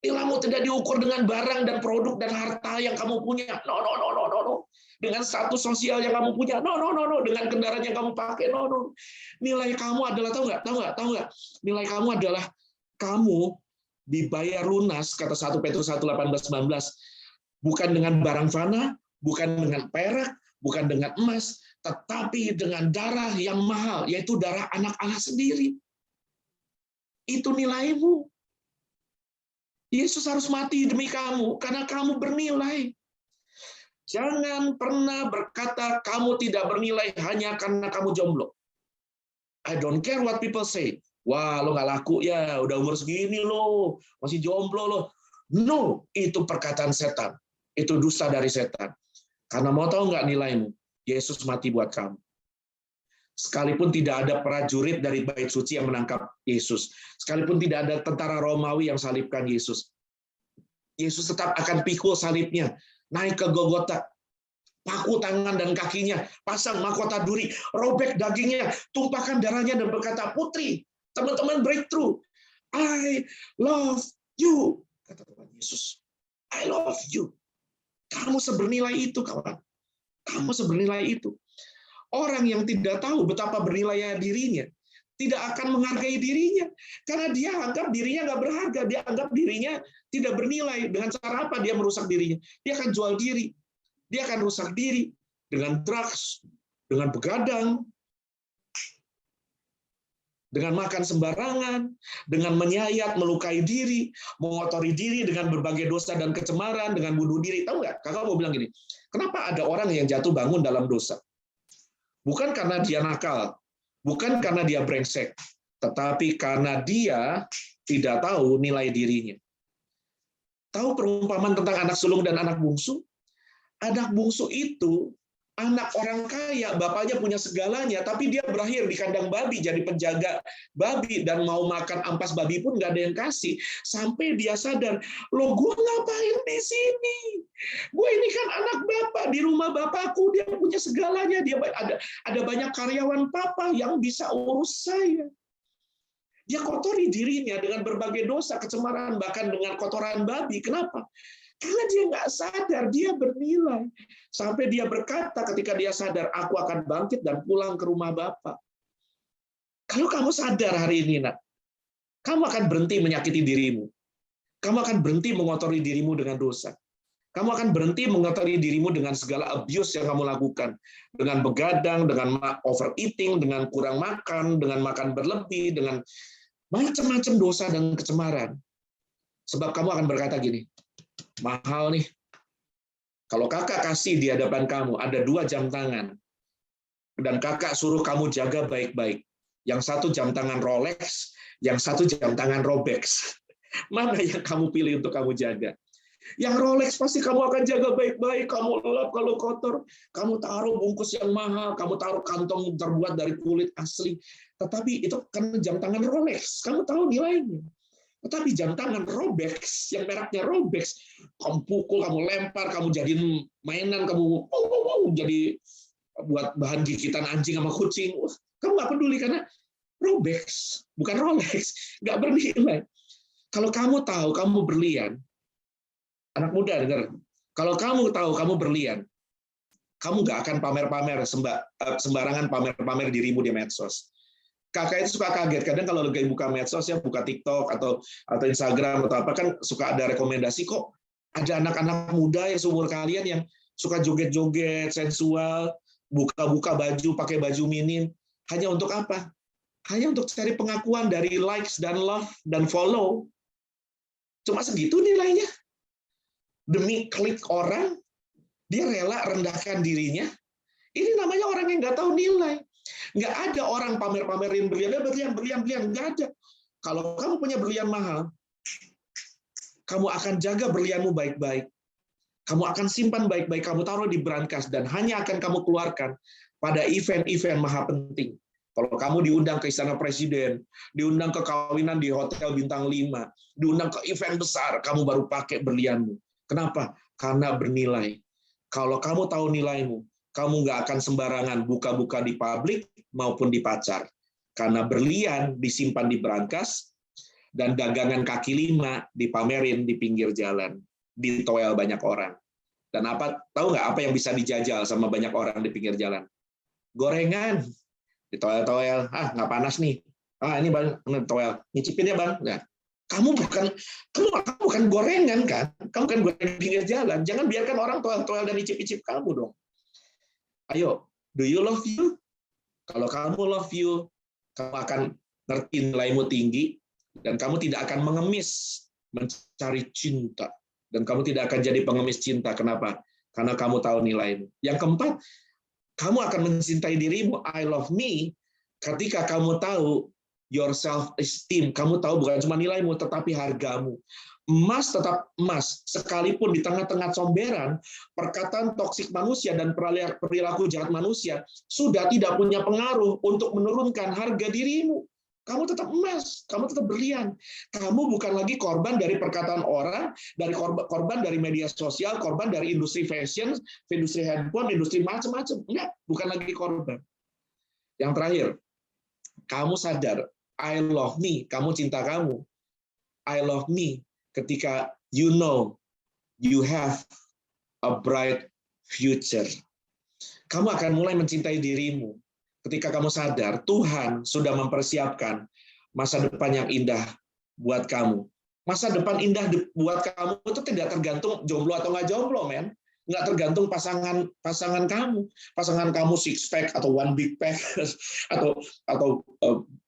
Nilaimu tidak diukur dengan barang dan produk dan harta yang kamu punya. No. Dengan status sosial yang kamu punya. No. Dengan kendaraan yang kamu pakai. No. Nilai kamu adalah, tahu nggak? Nilai kamu adalah kamu dibayar lunas, kata 1 Petrus 1:18-19. Bukan dengan barang fana, bukan dengan perak, bukan dengan emas, tetapi dengan darah yang mahal, yaitu darah anak Allah sendiri. Itu nilaimu. Yesus harus mati demi kamu, karena kamu bernilai. Jangan pernah berkata kamu tidak bernilai hanya karena kamu jomblo. I don't care what people say. Wah, lo nggak laku ya, udah umur segini lo, masih jomblo lo. No, itu perkataan setan. Itu dusta dari setan. Karena mau tahu nggak nilaimu? Yesus mati buat kamu. Sekalipun tidak ada prajurit dari bait suci yang menangkap Yesus, sekalipun tidak ada tentara Romawi yang salibkan Yesus, Yesus tetap akan pikul salibnya, naik ke Golgota, paku tangan dan kakinya, pasang mahkota duri, robek dagingnya, tumpahkan darahnya dan berkata, "Putri, teman-teman breakthrough, I love you," kata Tuhan Yesus. I love you. Kamu sebernilai itu, kawan. Kamu sebernilai itu. Orang yang tidak tahu betapa bernilainya dirinya, tidak akan menghargai dirinya. Karena dia anggap dirinya nggak berharga. Dia anggap dirinya tidak bernilai. Dengan cara apa dia merusak dirinya? Dia akan jual diri. Dia akan rusak diri dengan drugs, dengan begadang, dengan makan sembarangan, dengan menyayat, melukai diri, mengotori diri dengan berbagai dosa dan kecemaran, dengan bunuh diri. Tahu nggak? Kakak mau bilang gini, kenapa ada orang yang jatuh bangun dalam dosa? Bukan karena dia nakal, bukan karena dia brengsek, tetapi karena dia tidak tahu nilai dirinya. Tahu perumpamaan tentang anak sulung dan anak bungsu? Anak bungsu itu anak orang kaya, bapaknya punya segalanya, tapi dia berakhir di kandang babi, jadi penjaga babi, dan mau makan ampas babi pun nggak ada yang kasih. Sampai dia sadar, loh gue ngapain di sini? Gue ini kan anak bapak, di rumah bapakku, dia punya segalanya, dia ada banyak karyawan papa yang bisa urus saya. Dia kotori dirinya dengan berbagai dosa, kecemaran, bahkan dengan kotoran babi. Kenapa? Karena dia nggak sadar, dia bernilai. Sampai dia berkata ketika dia sadar, aku akan bangkit dan pulang ke rumah Bapak. Kalau kamu sadar hari ini, nak, kamu akan berhenti menyakiti dirimu. Kamu akan berhenti mengotori dirimu dengan dosa. Kamu akan berhenti mengotori dirimu dengan segala abuse yang kamu lakukan. Dengan begadang, dengan overeating, dengan kurang makan, dengan makan berlebih, dengan macam-macam dosa dan kecemaran. Sebab kamu akan berkata gini, mahal nih. Kalau kakak kasih di hadapan kamu, ada 2 jam tangan. Dan kakak suruh kamu jaga baik-baik. Yang satu jam tangan Rolex, yang satu jam tangan Robex. Mana yang kamu pilih untuk kamu jaga? Yang Rolex pasti kamu akan jaga baik-baik. Kamu lap kalau kotor. Kamu taruh bungkus yang mahal. Kamu taruh kantong terbuat dari kulit asli. Tetapi itu kan jam tangan Rolex. Kamu tahu nilainya. Tetapi jam tangan Robex, yang mereknya Robex, kamu pukul, kamu lempar, kamu jadiin mainan, kamu jadi buat bahan gigitan anjing sama kucing. Kamu nggak peduli karena Robex, bukan Rolex, nggak bernilai. Kalau kamu tahu kamu berlian, anak muda dengar, kalau kamu tahu kamu berlian, kamu nggak akan pamer-pamer sembarangan pamer-pamer dirimu di medsos. Kakak itu suka kaget, kadang kalau lagi buka medsos ya, buka TikTok atau Instagram atau apa, kan suka ada rekomendasi, kok ada anak-anak muda yang seumur kalian yang suka joget-joget, sensual, buka-buka baju, pakai baju minim, hanya untuk apa? Hanya untuk cari pengakuan dari likes dan love dan follow. Cuma segitu nilainya. Demi klik orang, dia rela rendahkan dirinya. Ini namanya orang yang nggak tahu nilai. Nggak ada orang pamer-pamerin berlian, nggak ada. Kalau kamu punya berlian mahal, kamu akan jaga berlianmu baik-baik. Kamu akan simpan baik-baik, kamu taruh di brankas, dan hanya akan kamu keluarkan pada event-event maha penting. Kalau kamu diundang ke Istana Presiden, diundang ke kawinan di Hotel Bintang 5, diundang ke event besar, kamu baru pakai berlianmu. Kenapa? Karena bernilai. Kalau kamu tahu nilaimu, kamu nggak akan sembarangan buka-buka di publik maupun di pacar. Karena berlian disimpan di brankas, dan dagangan kaki 5 dipamerin di pinggir jalan, ditoel banyak orang. Dan tahu nggak apa yang bisa dijajal sama banyak orang di pinggir jalan? Gorengan, ditoel-toel. Nggak panas nih. Ini bang, toel. Nyicipin ya bang. Nah, kamu bukan gorengan kan? Kamu kan gorengan di pinggir jalan. Jangan biarkan orang toel-toel dan nyicip-nyicip kamu dong. Ayo, do you love you? Kalau kamu love you, kamu akan ngerti nilaimu tinggi, dan kamu tidak akan mengemis mencari cinta. Dan kamu tidak akan jadi pengemis cinta. Kenapa? Karena kamu tahu nilaimu. Yang keempat, kamu akan mencintai dirimu, I love me, ketika kamu tahu your self-esteem. Kamu tahu bukan cuma nilaimu, tetapi hargamu. Emas tetap emas, sekalipun di tengah-tengah comberan, perkataan toksik manusia dan perilaku jahat manusia sudah tidak punya pengaruh untuk menurunkan harga dirimu. Kamu tetap emas, kamu tetap berlian. Kamu bukan lagi korban dari perkataan orang, dari korban dari media sosial, korban dari industri fashion, industri handphone, industri macam-macam. Enggak, bukan lagi korban. Yang terakhir, kamu sadar, I love me, kamu cinta kamu. I love me ketika you know you have a bright future. Kamu akan mulai mencintai dirimu. Ketika kamu sadar, Tuhan sudah mempersiapkan masa depan yang indah buat kamu. Masa depan indah buat kamu itu tidak tergantung jomblo atau nggak jomblo, men. Nggak tergantung pasangan kamu. Pasangan kamu six pack atau one big pack atau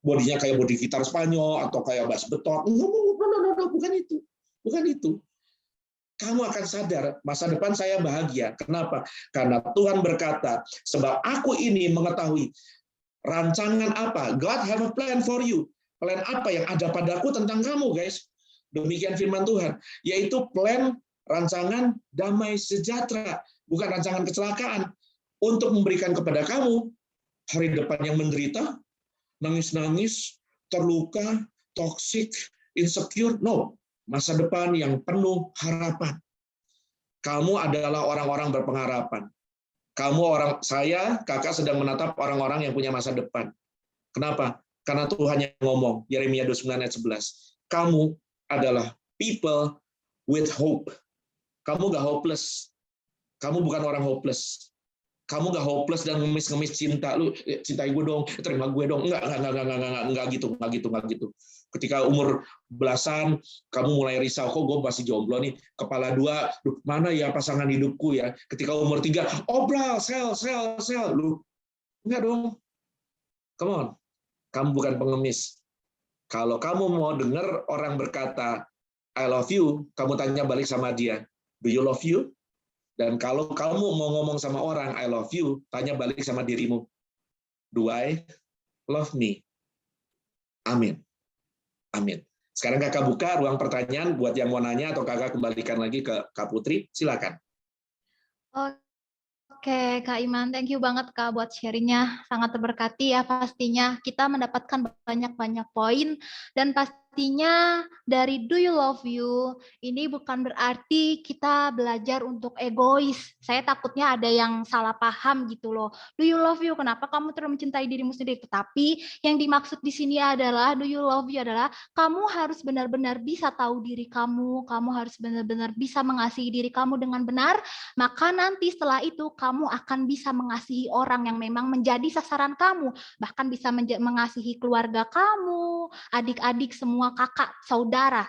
bodinya kayak body gitar Spanyol atau kayak bass betot. Bukan itu. Bukan itu. Kamu akan sadar, masa depan saya bahagia. Kenapa? Karena Tuhan berkata, sebab aku ini mengetahui rancangan apa. God have a plan for you. Plan apa yang ada padaku tentang kamu, guys. Demikian firman Tuhan. Yaitu plan rancangan damai sejahtera. Bukan rancangan kecelakaan. Untuk memberikan kepada kamu hari depan yang menderita, nangis-nangis, terluka, toksik, insecure. No. Masa depan yang penuh harapan. Kamu adalah orang-orang berpengharapan. Saya, kakak sedang menatap orang-orang yang punya masa depan. Kenapa? Karena Tuhan yang ngomong, Yeremia 29 ayat 11. Kamu adalah people with hope. Kamu gak hopeless. Kamu bukan orang hopeless. Kamu gak hopeless dan ngemis-ngemis cinta. Lu cintai gue dong, terima gue dong. Enggak gitu. Ketika umur belasan, kamu mulai risau, kok gue masih jomblo nih, kepala dua, mana ya pasangan hidupku ya? Ketika umur 3, obral, sel. Lu, enggak dong. Come on. Kamu bukan pengemis. Kalau kamu mau dengar orang berkata, I love you, kamu tanya balik sama dia, do you love you? Dan kalau kamu mau ngomong sama orang, I love you, tanya balik sama dirimu, do I love me? Amin. Amin. Sekarang kakak buka ruang pertanyaan buat yang mau nanya atau kakak kembalikan lagi ke Kak Putri. Silakan. Oke, Kak Iman, thank you banget Kak buat sharingnya. Sangat terberkati ya pastinya. Kita mendapatkan banyak-banyak poin dan pastinya dari Do You Love You ini bukan berarti kita belajar untuk egois. Saya takutnya ada yang salah paham gitu loh. Do you love you? Kenapa kamu terus mencintai dirimu sendiri? Tetapi yang dimaksud di sini adalah do you love you adalah kamu harus benar-benar bisa tahu diri kamu harus benar-benar bisa mengasihi diri kamu dengan benar, maka nanti setelah itu kamu akan bisa mengasihi orang yang memang menjadi sasaran kamu, bahkan bisa mengasihi keluarga kamu, adik-adik, semua kakak, saudara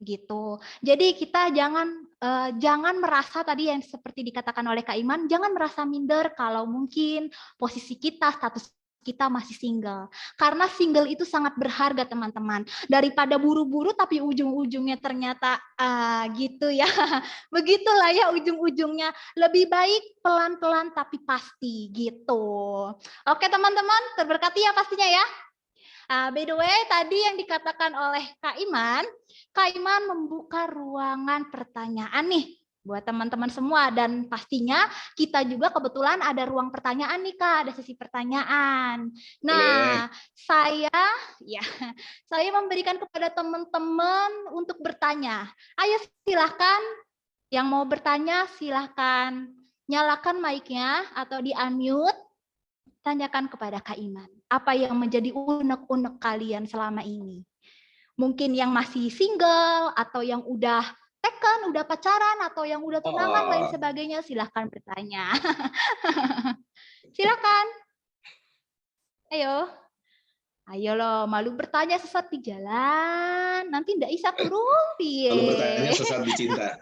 gitu. Jadi kita jangan merasa tadi yang seperti dikatakan oleh Kak Iman, jangan merasa minder kalau mungkin posisi kita, status kita masih single. Karena single itu sangat berharga teman-teman. Daripada buru-buru tapi ujung-ujungnya ternyata gitu ya. Begitulah ya ujung-ujungnya. Lebih baik pelan-pelan tapi pasti gitu. Oke teman-teman, terberkati ya pastinya ya. By the way, tadi yang dikatakan oleh Kak Iman membuka ruangan pertanyaan nih buat teman-teman semua, dan pastinya kita juga kebetulan ada ruang pertanyaan nih Kak, ada sesi pertanyaan. Nah, saya memberikan kepada teman-teman untuk bertanya. Ayo silahkan, yang mau bertanya silahkan nyalakan mic-nya atau di-unmute, tanyakan kepada Kak Iman. Apa yang menjadi unek-unek kalian selama ini? Mungkin yang masih single atau yang udah taken, udah pacaran atau yang udah tunangan lain sebagainya, silahkan bertanya. Silakan. Ayo loh, malu bertanya sesat di jalan. Nanti ndak bisa turun piye. Malu bertanya sesat di cinta.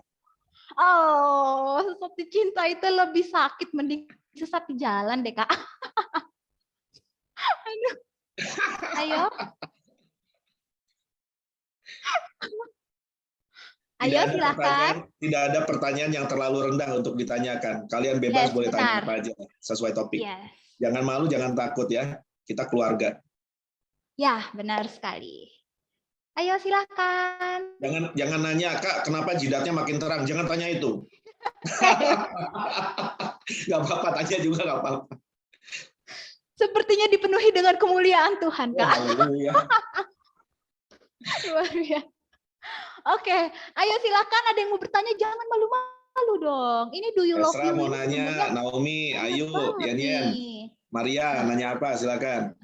Oh, sesat di cinta itu lebih sakit, mending sesat di jalan deh Kak. Ayo. Ayo silakan. Tidak ada pertanyaan yang terlalu rendah untuk ditanyakan. Kalian bebas boleh tanya apa aja sesuai topik. Jangan malu, jangan takut ya. Kita keluarga. Ya, benar sekali. Ayo silakan. Jangan nanya, Kak, kenapa jidatnya makin terang? Jangan tanya itu. Nggak apa-apa, tanya juga nggak apa-apa. Sepertinya dipenuhi dengan kemuliaan Tuhan, Oh, Kak. haleluya. Luar biasa. Oke, ayo silakan, ada yang mau bertanya, jangan malu-malu dong. Ini do you love Esra you mau ini sebenarnya nanya, Naomi, banyak Ayu, banget Yen, nih. Maria, Nah, nanya apa? Silakan.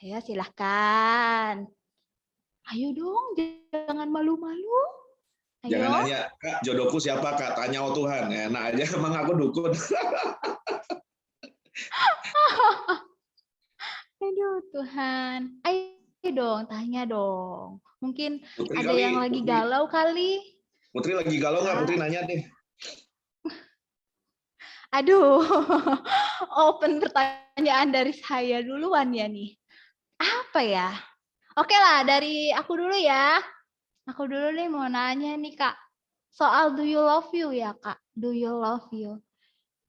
ayo silakan. Ayo dong, jangan malu-malu. Jangan Ayo. nanya, Kak, jodohku siapa, Kak? Tanya oh Tuhan. Enak aja, emang aku dukun. Aduh Tuhan. Ayo dong, tanya dong. Mungkin Putri ada kali, yang lagi Putri. galau kali. Putri lagi galau nggak? Putri Kak. nanya deh. Aduh, open pertanyaan dari saya duluan ya nih. Apa ya? Oke lah, dari aku dulu ya. Aku dulu nih mau nanya nih Kak. Soal do you love you ya Kak? Do you love you?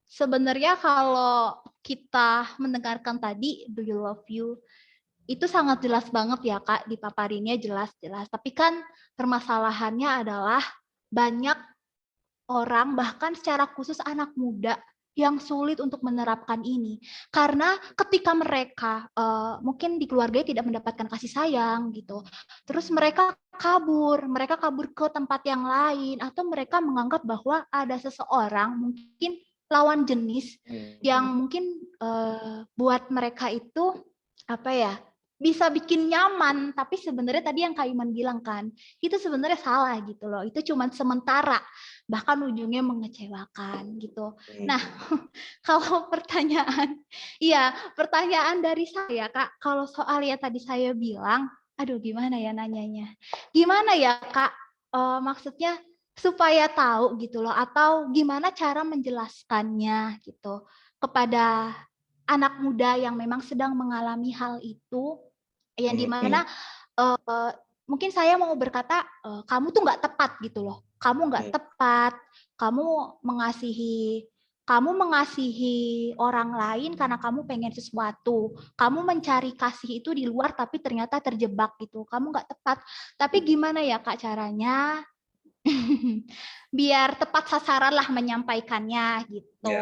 Sebenarnya kalau kita mendengarkan tadi do you love you, itu sangat jelas banget ya Kak, dipaparinnya jelas-jelas. Tapi kan permasalahannya adalah banyak orang, bahkan secara khusus anak muda, yang sulit untuk menerapkan ini. Karena ketika mereka mungkin di keluarganya tidak mendapatkan kasih sayang gitu. Terus mereka kabur ke tempat yang lain, atau mereka menganggap bahwa ada seseorang mungkin lawan jenis yang mungkin buat mereka itu apa ya, bisa bikin nyaman, tapi sebenarnya tadi yang Kak Iman bilang kan, itu sebenarnya salah gitu loh. Itu cuma sementara, bahkan ujungnya mengecewakan gitu. Nah, kalau pertanyaan dari saya Kak, kalau soal ya tadi saya bilang, aduh gimana ya nanyanya? Gimana ya Kak, maksudnya supaya tahu gitu loh, atau gimana cara menjelaskannya gitu kepada anak muda yang memang sedang mengalami hal itu, yang dimana mungkin saya mau berkata kamu tuh nggak tepat gitu loh, kamu nggak tepat, kamu mengasihi orang lain karena kamu pengen sesuatu, kamu mencari kasih itu di luar tapi ternyata terjebak gitu, kamu nggak tepat. Tapi gimana ya Kak caranya biar tepat sasaran lah menyampaikannya gitu.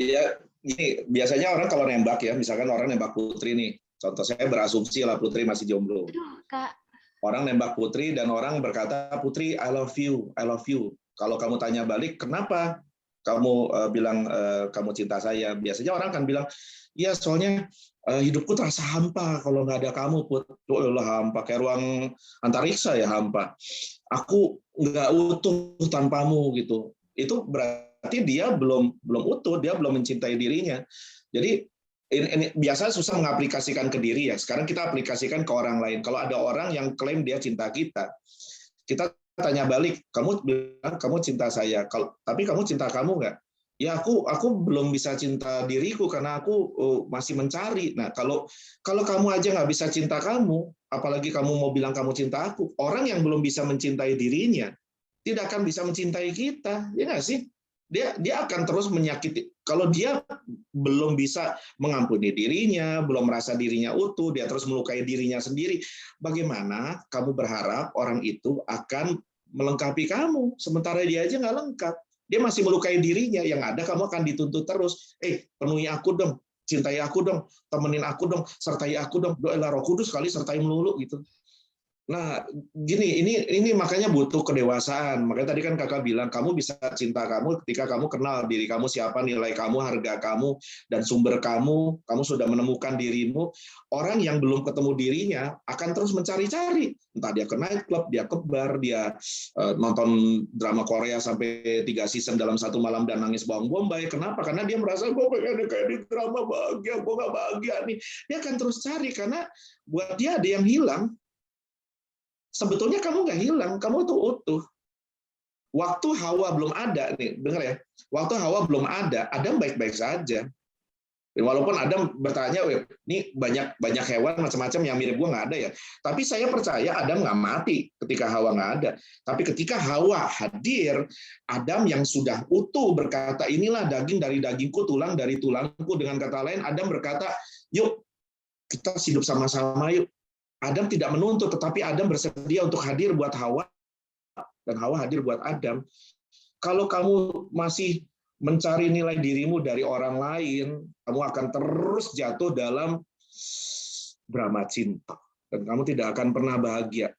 Iya, gini, biasanya orang kalau nembak ya, misalkan orang nembak Putri nih, contoh saya berasumsi lah Putri masih jomblo. Aduh Kak. Orang nembak Putri dan orang berkata, Putri, I love you, I love you. Kalau kamu tanya balik, kenapa kamu bilang kamu cinta saya? Biasanya orang akan bilang, ya soalnya hidupku terasa hampa kalau nggak ada kamu, Put. Hampa, kayak ruang antariksa ya hampa. Aku nggak utuh tanpamu gitu. Itu berarti dia belum utuh, dia belum mencintai dirinya. Jadi ini biasa susah mengaplikasikan ke diri ya. Sekarang kita aplikasikan ke orang lain. Kalau ada orang yang klaim dia cinta kita tanya balik, kamu bilang kamu cinta saya, tapi kamu cinta kamu nggak? Ya aku belum bisa cinta diriku karena aku masih mencari. Nah kalau kamu aja nggak bisa cinta kamu, apalagi kamu mau bilang kamu cinta aku, orang yang belum bisa mencintai dirinya tidak akan bisa mencintai kita, ya nggak sih? Dia akan terus menyakiti. Kalau dia belum bisa mengampuni dirinya, belum merasa dirinya utuh, dia terus melukai dirinya sendiri. Bagaimana kamu berharap orang itu akan melengkapi kamu, sementara dia aja nggak lengkap. Dia masih melukai dirinya, yang ada kamu akan dituntut terus. Penuhi aku dong, cintai aku dong, temenin aku dong, sertai aku dong. Doalah Roh Kudus kali sertai melulu gitu. Nah, gini, ini makanya butuh kedewasaan. Makanya tadi kan kakak bilang, kamu bisa cinta kamu ketika kamu kenal diri kamu siapa, nilai kamu, harga kamu, dan sumber kamu sudah menemukan dirimu. Orang yang belum ketemu dirinya akan terus mencari-cari. Entah dia ke nightclub, dia ke bar, dia nonton drama Korea sampai 3 season dalam satu malam dan nangis bawang bombay. Kenapa? Karena dia merasa, gue pengen kayak di drama bahagia, gue gak bahagia nih. Dia akan terus cari, karena buat dia ada yang hilang. Sebetulnya kamu nggak hilang, kamu tuh utuh. Waktu Hawa belum ada, nih, dengar ya. Waktu Hawa belum ada, Adam baik-baik saja. Walaupun Adam bertanya, ini banyak hewan macam-macam yang mirip gua nggak ada ya. Tapi saya percaya Adam nggak mati ketika Hawa nggak ada. Tapi ketika Hawa hadir, Adam yang sudah utuh berkata, inilah daging dari dagingku, tulang dari tulangku. Dengan kata lain, Adam berkata, Yuk, kita hidup sama-sama yuk. Adam tidak menuntut, tetapi Adam bersedia untuk hadir buat Hawa, dan Hawa hadir buat Adam. Kalau kamu masih mencari nilai dirimu dari orang lain, kamu akan terus jatuh dalam drama cinta. Dan kamu tidak akan pernah bahagia.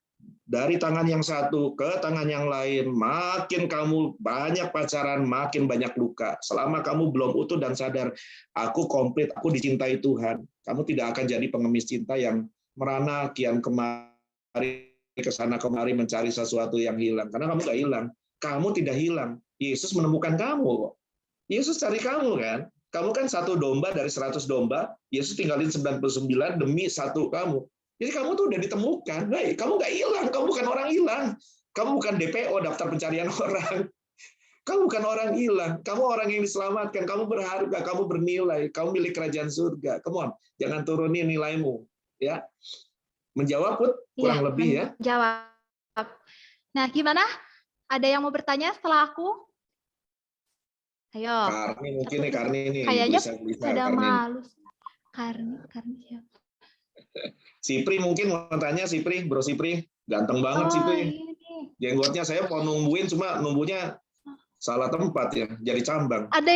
Dari tangan yang satu ke tangan yang lain, makin kamu banyak pacaran, makin banyak luka. Selama kamu belum utuh dan sadar, aku komplit, aku dicintai Tuhan, kamu tidak akan jadi pengemis cinta yang merana kian kemari, kesana kemari mencari sesuatu yang hilang. Karena kamu nggak hilang. Kamu tidak hilang. Yesus menemukan kamu. Yesus cari kamu kan. Kamu kan satu domba dari 100 domba, Yesus tinggalin 99 demi satu kamu. Jadi kamu tuh udah ditemukan. Hey, kamu nggak hilang, kamu bukan orang hilang. Kamu bukan DPO, daftar pencarian orang. Kamu bukan orang hilang, kamu orang yang diselamatkan, kamu berharga, kamu bernilai, kamu milik kerajaan surga. Come on, jangan turunin nilaimu. Ya, menjawab Put? Kurang lebih ya. Menjawab. Nah, gimana? Ada yang mau bertanya setelah aku? Ayo. Karni mungkin nih, Karni nih. Kayaknya Bisa, pada Karni. malu. Karni siapa? Sipri mungkin mau tanya, Sipri, Bro Sipri. Ganteng banget Sipri. Ini. Jenggotnya saya mau nungguin, cuma nunggunya salah tempat ya, jadi cambang. Ada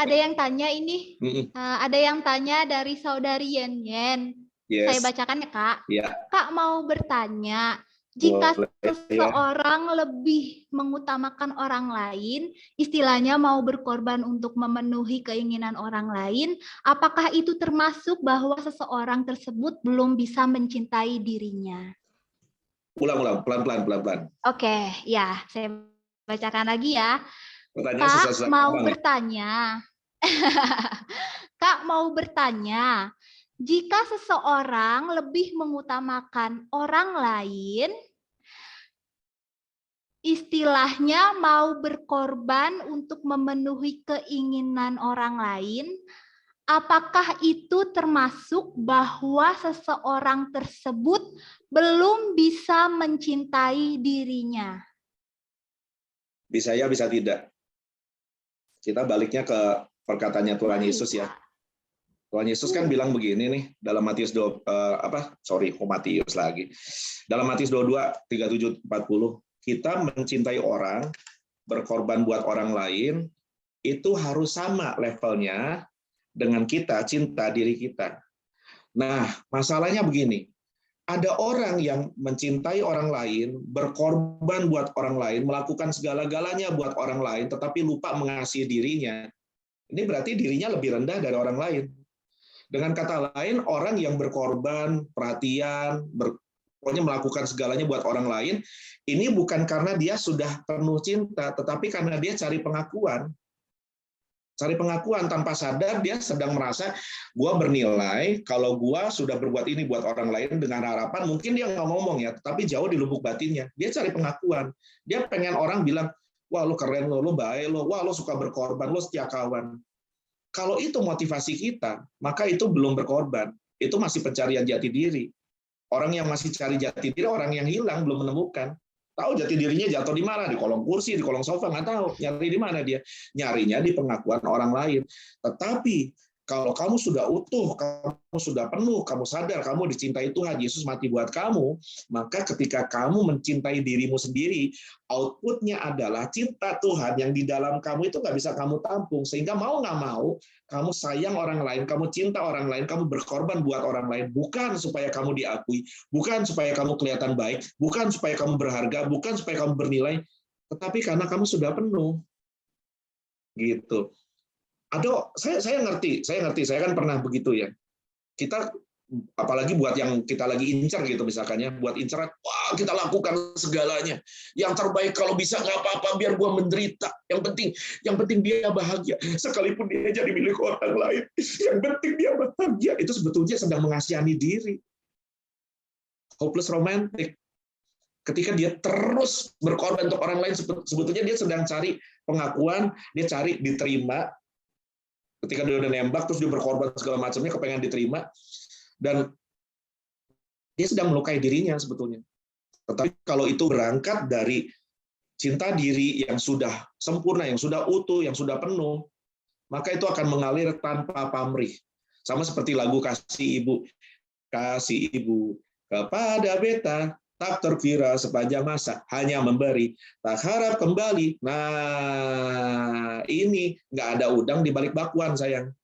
yang tanya ini. Ada yang tanya dari saudari Yen. Yes. Saya bacakan ya, Kak. Ya. Kak mau bertanya, jika seseorang lebih mengutamakan orang lain, istilahnya mau berkorban untuk memenuhi keinginan orang lain, apakah itu termasuk bahwa seseorang tersebut belum bisa mencintai dirinya? Ulang, pelan-pelan. Oke, ya, saya bacakan lagi ya. Kak mau bertanya, Kak mau bertanya, jika seseorang lebih mengutamakan orang lain, istilahnya mau berkorban untuk memenuhi keinginan orang lain, apakah itu termasuk bahwa seseorang tersebut belum bisa mencintai dirinya? Bisa ya, bisa tidak. Kita baliknya ke perkataannya Tuhan Yesus ya. Tuhan Yesus kan bilang begini nih dalam Matius Matius lagi. Dalam Matius 22 37 40, kita mencintai orang, berkorban buat orang lain, itu harus sama levelnya dengan kita cinta diri kita. Nah, masalahnya begini. Ada orang yang mencintai orang lain, berkorban buat orang lain, melakukan segala-galanya buat orang lain, tetapi lupa mengasihi dirinya. Ini berarti dirinya lebih rendah dari orang lain. Dengan kata lain, orang yang berkorban, perhatian, pokoknya melakukan segalanya buat orang lain, ini bukan karena dia sudah penuh cinta, tetapi karena dia cari pengakuan. Cari pengakuan tanpa sadar, dia sedang merasa, gue bernilai, kalau gue sudah berbuat ini buat orang lain dengan harapan, mungkin dia nggak ngomong ya, tapi jauh di lubuk batinnya. Dia cari pengakuan. Dia pengen orang bilang, wah lu keren, lu baik, wah lu suka berkorban, lu setia kawan. Kalau itu motivasi kita, maka itu belum berkorban. Itu masih pencarian jati diri. Orang yang masih cari jati diri, orang yang hilang, belum menemukan. Tahu jati dirinya jatuh di mana? Di kolong kursi, di kolong sofa, nggak tahu. Nyari di mana dia? Nyarinya di pengakuan orang lain. Tetapi kalau kamu sudah utuh, kamu sudah penuh, kamu sadar, kamu dicintai Tuhan, Yesus mati buat kamu, maka ketika kamu mencintai dirimu sendiri, outputnya adalah cinta Tuhan yang di dalam kamu itu nggak bisa kamu tampung. Sehingga mau nggak mau, kamu sayang orang lain, kamu cinta orang lain, kamu berkorban buat orang lain, bukan supaya kamu diakui, bukan supaya kamu kelihatan baik, bukan supaya kamu berharga, bukan supaya kamu bernilai, tetapi karena kamu sudah penuh. Gitu. Saya ngerti, saya kan pernah begitu ya. Kita apalagi buat yang kita lagi incer gitu misalkan ya, buat inceran, wah kita lakukan segalanya. Yang terbaik kalau bisa nggak apa-apa biar gua menderita. Yang penting dia bahagia. Sekalipun dia jadi milik orang lain, yang penting dia bahagia. Itu sebetulnya sedang mengasihani diri. Hopeless romantic. Ketika dia terus berkorban untuk orang lain, sebetulnya dia sedang cari pengakuan, dia cari diterima. Ketika dia udah nembak, terus dia berkorban segala macamnya, kepengen diterima, dan dia sedang melukai dirinya sebetulnya. Tetapi kalau itu berangkat dari cinta diri yang sudah sempurna, yang sudah utuh, yang sudah penuh, maka itu akan mengalir tanpa pamrih. Sama seperti lagu kasih ibu kepada beta, tak terkira sepanjang masa, hanya memberi, tak harap kembali. Nah, ini nggak ada udang di balik bakwan, sayang.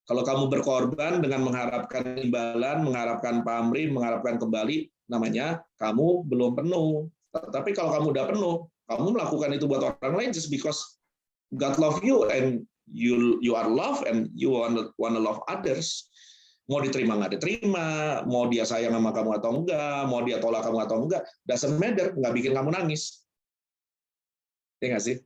Kalau kamu berkorban dengan mengharapkan imbalan, mengharapkan pamrih, mengharapkan kembali, namanya kamu belum penuh. Tapi kalau kamu udah penuh, kamu melakukan itu buat orang lain just because God love you and you are loved and you wanna love others. Mau diterima nggak diterima, mau dia sayang sama kamu atau enggak, mau dia tolak kamu atau enggak, doesn't matter, nggak bikin kamu nangis. Iya nggak sih?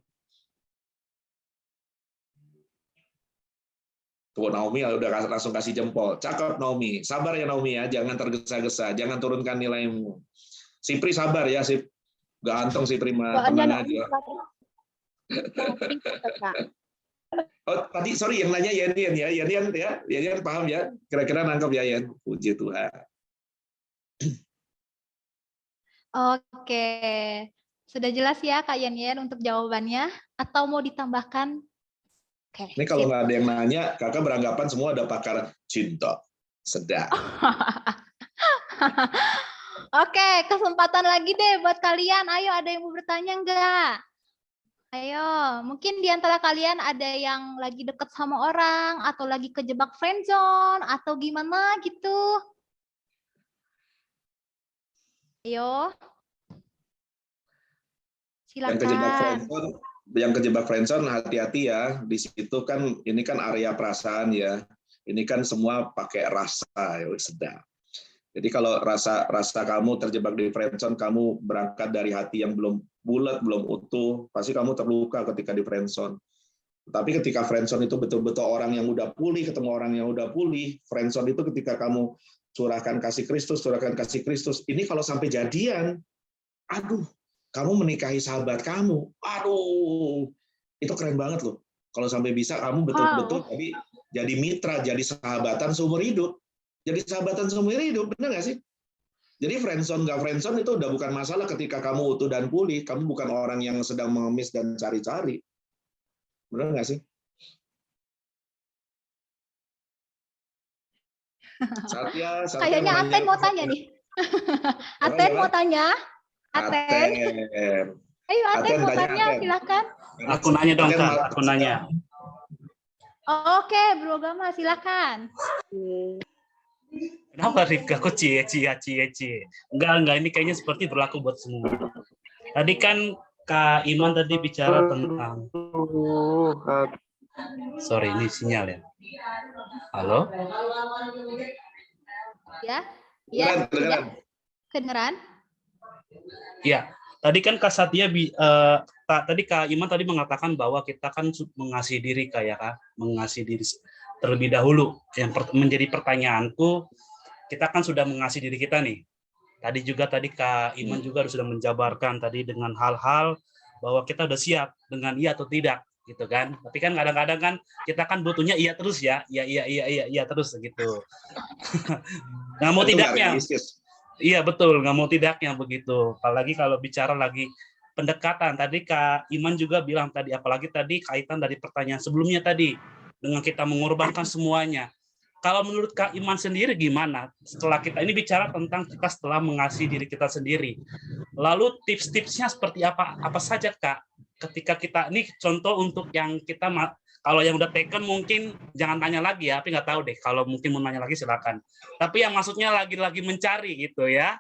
Tuh Naomi udah langsung kasih jempol. Cakep Naomi. Sabar ya Naomi ya, jangan tergesa-gesa, jangan turunkan nilaimu. Sipri sabar ya, Sip. Ganteng Sipri mah, tenang aja. Oh, tadi sorry yang nanya Yen ya. Yen paham ya? Kira-kira nangkep ya Yen. Puji Tuhan. Oke. Sudah jelas ya Kak Yen untuk jawabannya atau mau ditambahkan? Oke, ini kalau nggak ada yang nanya, kakak beranggapan semua ada pakar cinta. Sedap. Oke, kesempatan lagi deh buat kalian. Ayo, ada yang mau bertanya nggak? Ayo, mungkin di antara kalian ada yang lagi deket sama orang, atau lagi kejebak friendzone, atau gimana gitu. Ayo. Silakan. Yang kejebak friendzone hati-hati ya. Di situ kan ini kan area perasaan ya. Ini kan semua pakai rasa ya, sedap. Jadi kalau rasa kamu terjebak di friendzone, kamu berangkat dari hati yang belum bulat, belum utuh, pasti kamu terluka ketika di friendzone. Tapi ketika friendzone itu betul-betul orang yang udah pulih, ketemu orang yang udah pulih, friendzone itu ketika kamu curahkan kasih Kristus, ini kalau sampai jadian, aduh, kamu menikahi sahabat kamu. Aduh, itu keren banget loh. Kalau sampai bisa kamu betul-betul jadi mitra, jadi sahabatan seumur hidup. Jadi sahabatan seumur hidup, benar nggak sih? Jadi friendzone nggak friendzone itu udah bukan masalah ketika kamu utuh dan pulih. Kamu bukan orang yang sedang mengemis dan cari-cari. Benar nggak sih? Satya kayaknya Aten mau tanya nih. Aten mau tanya. Aten. Ayo Aten mau tanya, silakan. Aku nanya dong Kak, aku nanya. Oke, Bro Gama silakan. Kenapa Rifka kok cie? Enggak, ini kayaknya seperti berlaku buat semua. Tadi kan Kak Iman tadi bicara tentang sorry, ini sinyal ya. Halo? Ya. Kedengeran? Ya, tadi kan Kak Satya tadi Kak Iman tadi mengatakan bahwa kita kan mengasihi diri Kak, mengasihi diri terlebih dahulu. Yang menjadi pertanyaanku, kita kan sudah mengasihi diri kita nih. Tadi Kak Iman juga sudah menjabarkan tadi dengan hal-hal bahwa kita udah siap dengan iya atau tidak gitu kan. Tapi kan kadang-kadang kan kita kan butuhnya iya terus ya. Iya terus gitu. Nggak mau tidaknya. Iya betul, nggak mau tidaknya begitu. Apalagi kalau bicara lagi pendekatan. Tadi Kak Iman juga bilang tadi, apalagi tadi kaitan dari pertanyaan sebelumnya tadi, dengan kita mengorbankan semuanya. Kalau menurut Kak Iman sendiri gimana? Setelah kita ini bicara tentang kita setelah mengasihi diri kita sendiri. Lalu tips-tipsnya seperti apa saja Kak? Ketika kita, ini contoh untuk yang kita, kalau yang udah taken mungkin jangan tanya lagi ya, tapi nggak tahu deh. Kalau mungkin mau nanya lagi silakan. Tapi yang maksudnya lagi mencari gitu ya.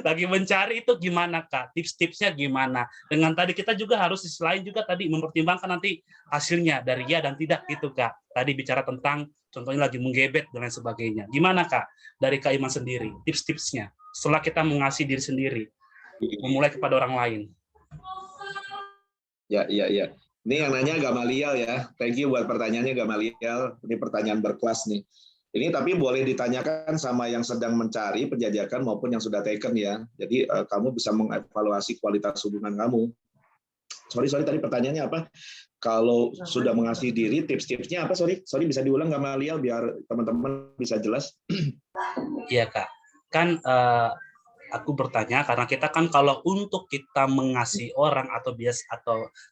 Lagi mencari itu gimana Kak? Tips-tipsnya gimana? Dengan tadi kita juga harus sisi lain juga tadi mempertimbangkan nanti hasilnya dari ya dan tidak gitu Kak. Tadi bicara tentang contohnya lagi menggebet dan lain sebagainya. Gimana Kak? Dari Kak Iman sendiri, tips-tipsnya setelah kita mengasihi diri sendiri, memulai kepada orang lain. Ya. Ini yang nanya Gamaliel ya. Thank you buat pertanyaannya Gamaliel. Ini pertanyaan berkelas nih. Ini tapi boleh ditanyakan sama yang sedang mencari penjajakan maupun yang sudah taken ya. Jadi kamu bisa mengevaluasi kualitas hubungan kamu. Sorry tadi pertanyaannya apa? Kalau sudah mengasihi diri, tips-tipsnya apa? Sorry bisa diulang Gamaliel biar teman-teman bisa jelas. Iya Kak. Kan aku bertanya karena kita kan kalau untuk kita mengasihi orang atau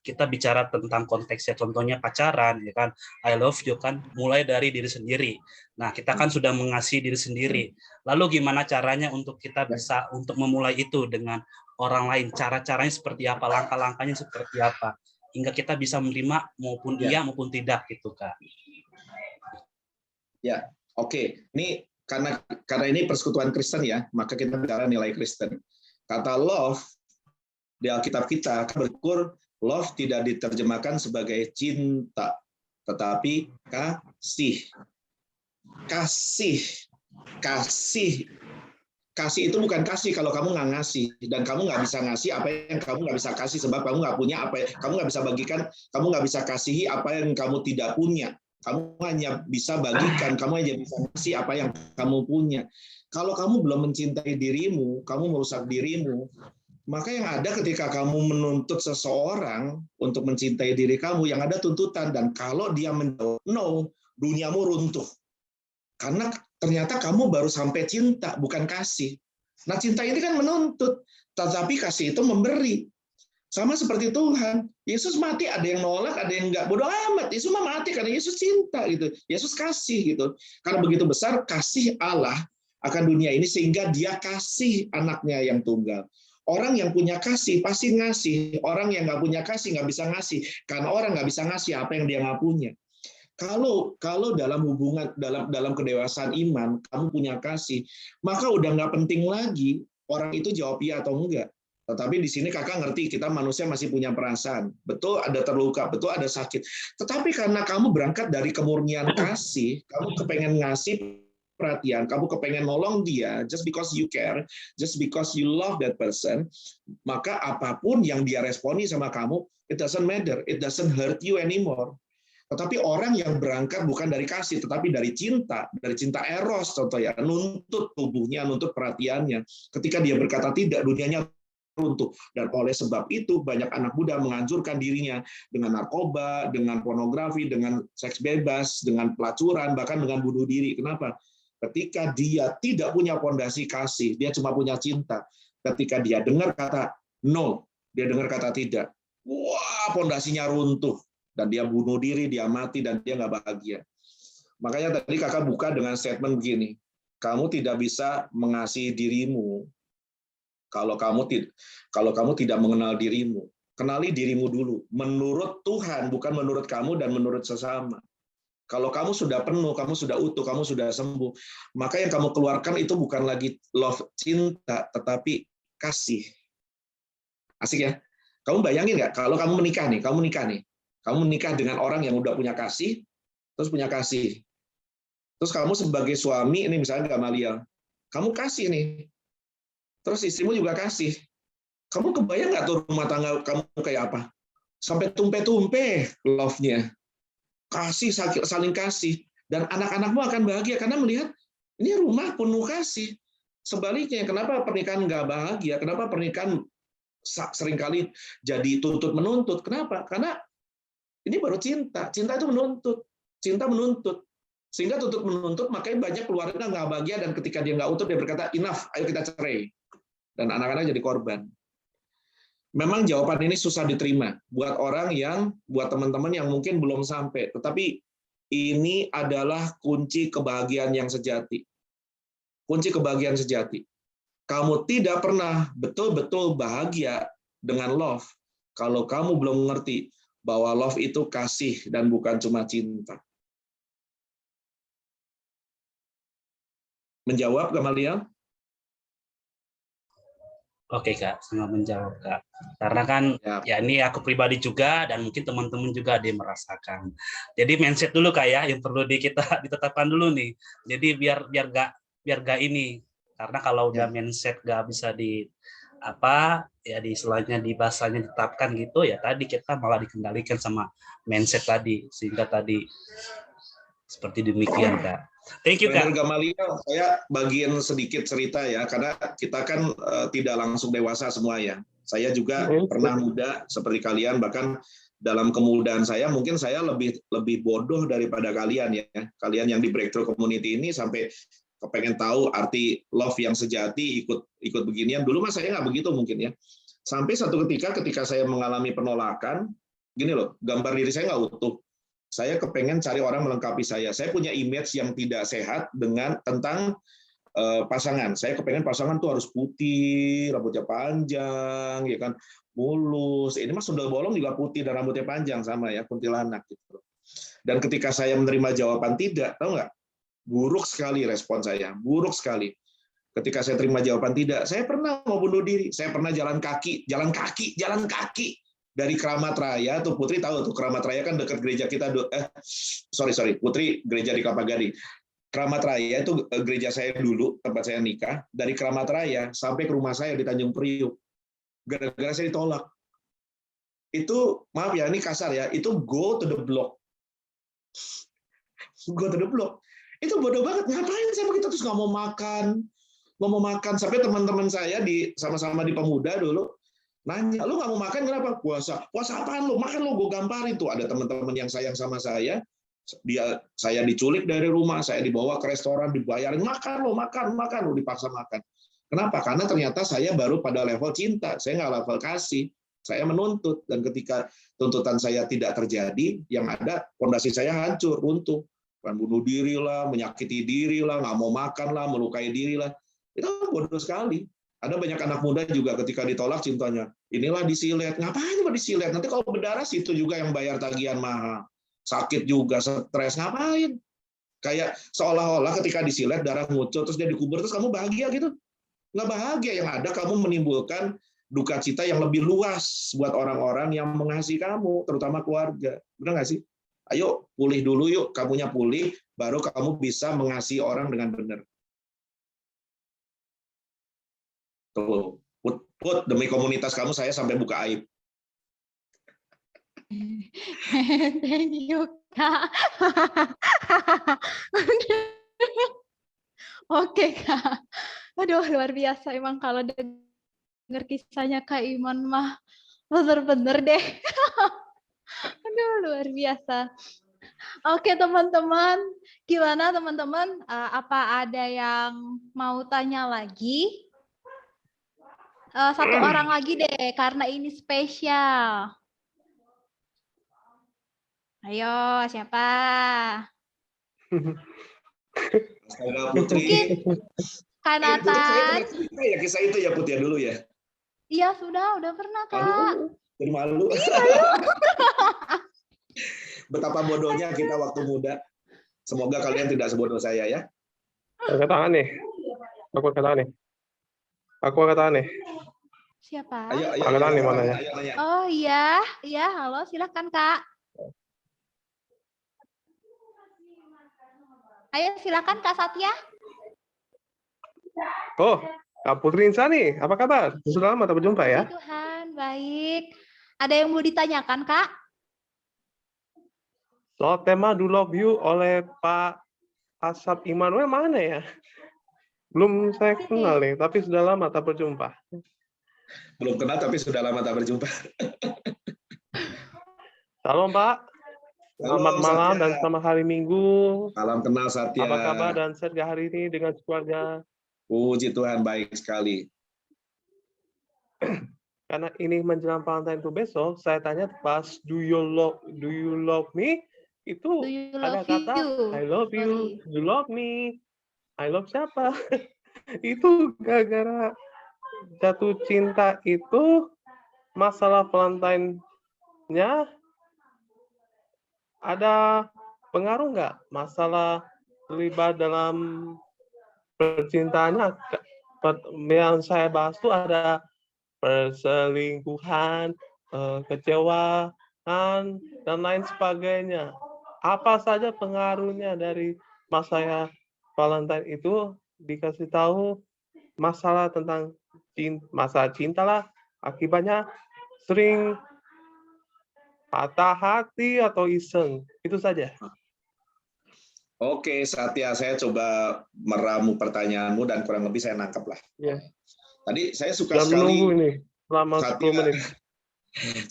kita bicara tentang konteksnya contohnya pacaran ya kan, I love you kan mulai dari diri sendiri. Nah, kita kan sudah mengasihi diri sendiri. Lalu gimana caranya untuk kita bisa untuk memulai itu dengan orang lain? Cara-caranya seperti apa? Langkah-langkahnya seperti apa? Hingga kita bisa menerima maupun iya maupun tidak gitu, Kak. Ya, oke. Ini karena ini persekutuan Kristen ya, maka kita bicara nilai Kristen. Kata love di Alkitab kita bersyukur love tidak diterjemahkan sebagai cinta, tetapi kasih. Kasih itu bukan kasih kalau kamu nggak ngasih, dan kamu nggak bisa ngasih apa yang kamu nggak bisa kasih sebab kamu nggak punya apa, kamu nggak bisa bagikan, kamu nggak bisa kasihi apa yang kamu tidak punya. Kamu hanya bisa bagikan, kamu hanya bisa ngasih apa yang kamu punya. Kalau kamu belum mencintai dirimu, kamu merusak dirimu, maka yang ada ketika kamu menuntut seseorang untuk mencintai diri kamu, yang ada tuntutan, dan kalau dia menjawab no, duniamu runtuh. Karena ternyata kamu baru sampai cinta, bukan kasih. Nah, cinta ini kan menuntut, tetapi kasih itu memberi. Sama seperti Tuhan, Yesus mati ada yang nolak, ada yang enggak, bodoh amat. Yesus mati karena Yesus cinta gitu. Yesus kasih gitu. Karena begitu besar kasih Allah akan dunia ini sehingga Dia kasih anaknya yang tunggal. Orang yang punya kasih pasti ngasih. Orang yang nggak punya kasih nggak bisa ngasih. Karena orang nggak bisa ngasih apa yang dia nggak punya. Kalau dalam hubungan, dalam kedewasaan iman, kamu punya kasih, maka udah nggak penting lagi orang itu jawab iya atau enggak. Tetapi di sini kakak ngerti, kita manusia masih punya perasaan. Betul ada terluka, betul ada sakit. Tetapi karena kamu berangkat dari kemurnian kasih, kamu kepengen ngasih perhatian, kamu kepengen nolong dia, just because you care, just because you love that person, maka apapun yang dia responi sama kamu, it doesn't matter, it doesn't hurt you anymore. Tetapi orang yang berangkat bukan dari kasih, tetapi dari cinta eros, contoh ya, nuntut tubuhnya, nuntut perhatiannya. Ketika dia berkata tidak, dunianya runtuh. Dan oleh sebab itu banyak anak muda menganjurkan dirinya dengan narkoba, dengan pornografi, dengan seks bebas, dengan pelacuran, bahkan dengan bunuh diri. Kenapa? Ketika dia tidak punya fondasi kasih, dia cuma punya cinta. Ketika dia dengar kata no, dia dengar kata tidak, wah, fondasinya runtuh. Dan dia bunuh diri, dia mati, dan dia nggak bahagia. Makanya tadi kakak buka dengan statement begini, kamu tidak bisa mengasihi dirimu kalau kamu tidak mengenal dirimu. Kenali dirimu dulu, menurut Tuhan, bukan menurut kamu dan menurut sesama. Kalau kamu sudah penuh, kamu sudah utuh, kamu sudah sembuh, maka yang kamu keluarkan itu bukan lagi love, cinta, tetapi kasih. Asik ya? Kamu bayangin nggak, kalau kamu menikah nih, kamu menikah dengan orang yang udah punya kasih, terus punya kasih. Terus kamu sebagai suami, ini misalnya Gamaliel, kamu kasih nih, terus istrimu juga kasih. Kamu kebayang nggak tuh rumah tangga kamu kayak apa? Sampai tumpe-tumpe love-nya. Kasih, saling kasih. Dan anak-anakmu akan bahagia karena melihat ini rumah penuh kasih. Sebaliknya, kenapa pernikahan nggak bahagia? Kenapa pernikahan seringkali jadi tuntut-menuntut? Kenapa? Karena ini baru cinta. Cinta itu menuntut. Cinta menuntut. Sehingga tuntut-menuntut, makanya banyak keluarga nggak bahagia, dan ketika dia nggak utuh, dia berkata, enough, ayo kita cerai. Dan anak-anak jadi korban. Memang jawaban ini susah diterima buat teman-teman yang mungkin belum sampai, tetapi ini adalah kunci kebahagiaan yang sejati. Kunci kebahagiaan sejati. Kamu tidak pernah betul-betul bahagia dengan love kalau kamu belum mengerti bahwa love itu kasih dan bukan cuma cinta. Menjawab, Gamaliel? Oke Kak, sangat menjawab Kak. Karena kan ya ini aku pribadi juga dan mungkin teman-teman juga ada yang merasakan. Jadi mindset dulu Kak ya yang perlu kita ditetapkan dulu nih. Jadi biar gak ini. Karena kalau udah mindset gak bisa di istilahnya di bahasanya ditetapkan gitu ya, tadi kita malah dikendalikan sama mindset tadi, sehingga tadi seperti demikian Kak. Thank you Kak. Gamaliel, saya bagian sedikit cerita ya, karena kita kan tidak langsung dewasa semua ya. Saya juga pernah muda seperti kalian, bahkan dalam kemudaan saya mungkin saya lebih bodoh daripada kalian ya. Kalian yang di Breakthrough Community ini sampai kepengen tahu arti love yang sejati, ikut beginian. Dulu mah saya nggak begitu mungkin ya. Sampai satu ketika saya mengalami penolakan, gini loh, gambar diri saya nggak utuh. Saya kepengen cari orang melengkapi saya. Saya punya image yang tidak sehat tentang pasangan. Saya kepengen pasangan tuh harus putih, rambutnya panjang, ya kan, mulus. Ini mah sundel bolong juga putih dan rambutnya panjang sama ya, kuntilanak gitu. Dan ketika saya menerima jawaban tidak, tahu nggak? Buruk sekali respon saya, buruk sekali. Ketika saya terima jawaban tidak, saya pernah mau bunuh diri, saya pernah jalan kaki dari Kramat Raya. Tuh Putri tahu tuh Kramat Raya kan dekat gereja kita. Sorry, Putri gereja di Kelapa Gading. Kramat Raya itu gereja saya dulu, tempat saya nikah. Dari Kramat Raya sampai ke rumah saya di Tanjung Priuk, gara-gara saya ditolak. Itu maaf ya, ini kasar ya, itu go to the block. Go to the block. Itu bodoh banget, ngapain saya begitu, terus nggak mau makan, sampai teman-teman saya sama-sama di Pemuda dulu nanya, lu nggak mau makan kenapa? Puasa apaan lu? Makan lu, gue gamparin tuh. Ada teman-teman yang sayang sama saya diculik dari rumah, saya dibawa ke restoran, dibayarin, makan lu, dipaksa makan. Kenapa? Karena ternyata saya baru pada level cinta, saya nggak level kasih, saya menuntut, dan ketika tuntutan saya tidak terjadi, yang ada fondasi saya hancur, runtuh. Bunuh diri lah, menyakiti diri lah, nggak mau makan lah, melukai diri lah. Itu bodoh sekali. Ada banyak anak muda juga ketika ditolak cintanya, inilah disilet. Ngapain mau disilet? Nanti kalau berdarah situ juga yang bayar tagihan mahal. Sakit juga, stres, ngapain? Kayak seolah-olah ketika disilet darah ngucur terus dia dikubur terus kamu bahagia gitu. Nggak bahagia, yang ada kamu menimbulkan duka cita yang lebih luas buat orang-orang yang mengasihi kamu, terutama keluarga. Benar nggak sih? Ayo pulih dulu yuk, kamunya pulih, baru kamu bisa mengasihi orang dengan benar. Tuh, Put, demi komunitas kamu saya sampai buka aib. Thank you, Kak. Oke, Kak. Aduh, luar biasa emang kalau denger kisahnya Kak Iman mah bener-bener deh. Aduh, luar biasa. Oke, teman-teman. Gimana, teman-teman? Apa ada yang mau tanya lagi? Satu orang lagi deh, karena ini spesial. Ayo, siapa? Astaga, Putri. Mungkin Kak Nathan. Ya kisah itu ya Putri ya dulu ya. Iya, udah pernah, Kak. Jadi malu. Betapa bodohnya kita waktu muda. Semoga kalian tidak sebodoh saya ya. Angkat tangan nih. Aku angkat tangan nih. Siapa? Ayo, Angkat tangan nih mana ya? Oh iya, halo, silakan Kak. Ayo silakan Kak Satya. Oh, Kak Putri Insani, apa kabar? Sudah lama tak berjumpa ya? Puji Tuhan, baik. Ada yang mau ditanyakan, Kak? Soal tema Do Love You oleh Pak Asap Immanuel mana ya? Belum saya kenal nih, tapi sudah lama tak berjumpa. Belum kenal tapi sudah lama tak berjumpa. Salam Pak. Selamat malam dan selamat hari Minggu. Salam kenal Satya. Apa kabar dan sehat hari ini dengan keluarga? Puji Tuhan, baik sekali. Karena ini menjelang Valentine itu besok, saya tanya pas do you love me? Itu ada kata I love you, you love me. I love siapa? Itu gara-gara jatuh cinta itu masalah Valentine-nya ada pengaruh nggak? Masalah terlibat dalam percintaannya yang saya bahas itu ada perselingkuhan, kecewaan, dan lain sebagainya. Apa saja pengaruhnya dari masalah Valentine itu dikasih tahu masalah tentang masalah cinta lah, akibatnya sering patah hati atau iseng. Itu saja. Oke, Satya, saya coba meramu pertanyaanmu dan kurang lebih saya nangkep lah. Ya. Tadi saya suka Sudah sekali menunggu ini selama 10 menit.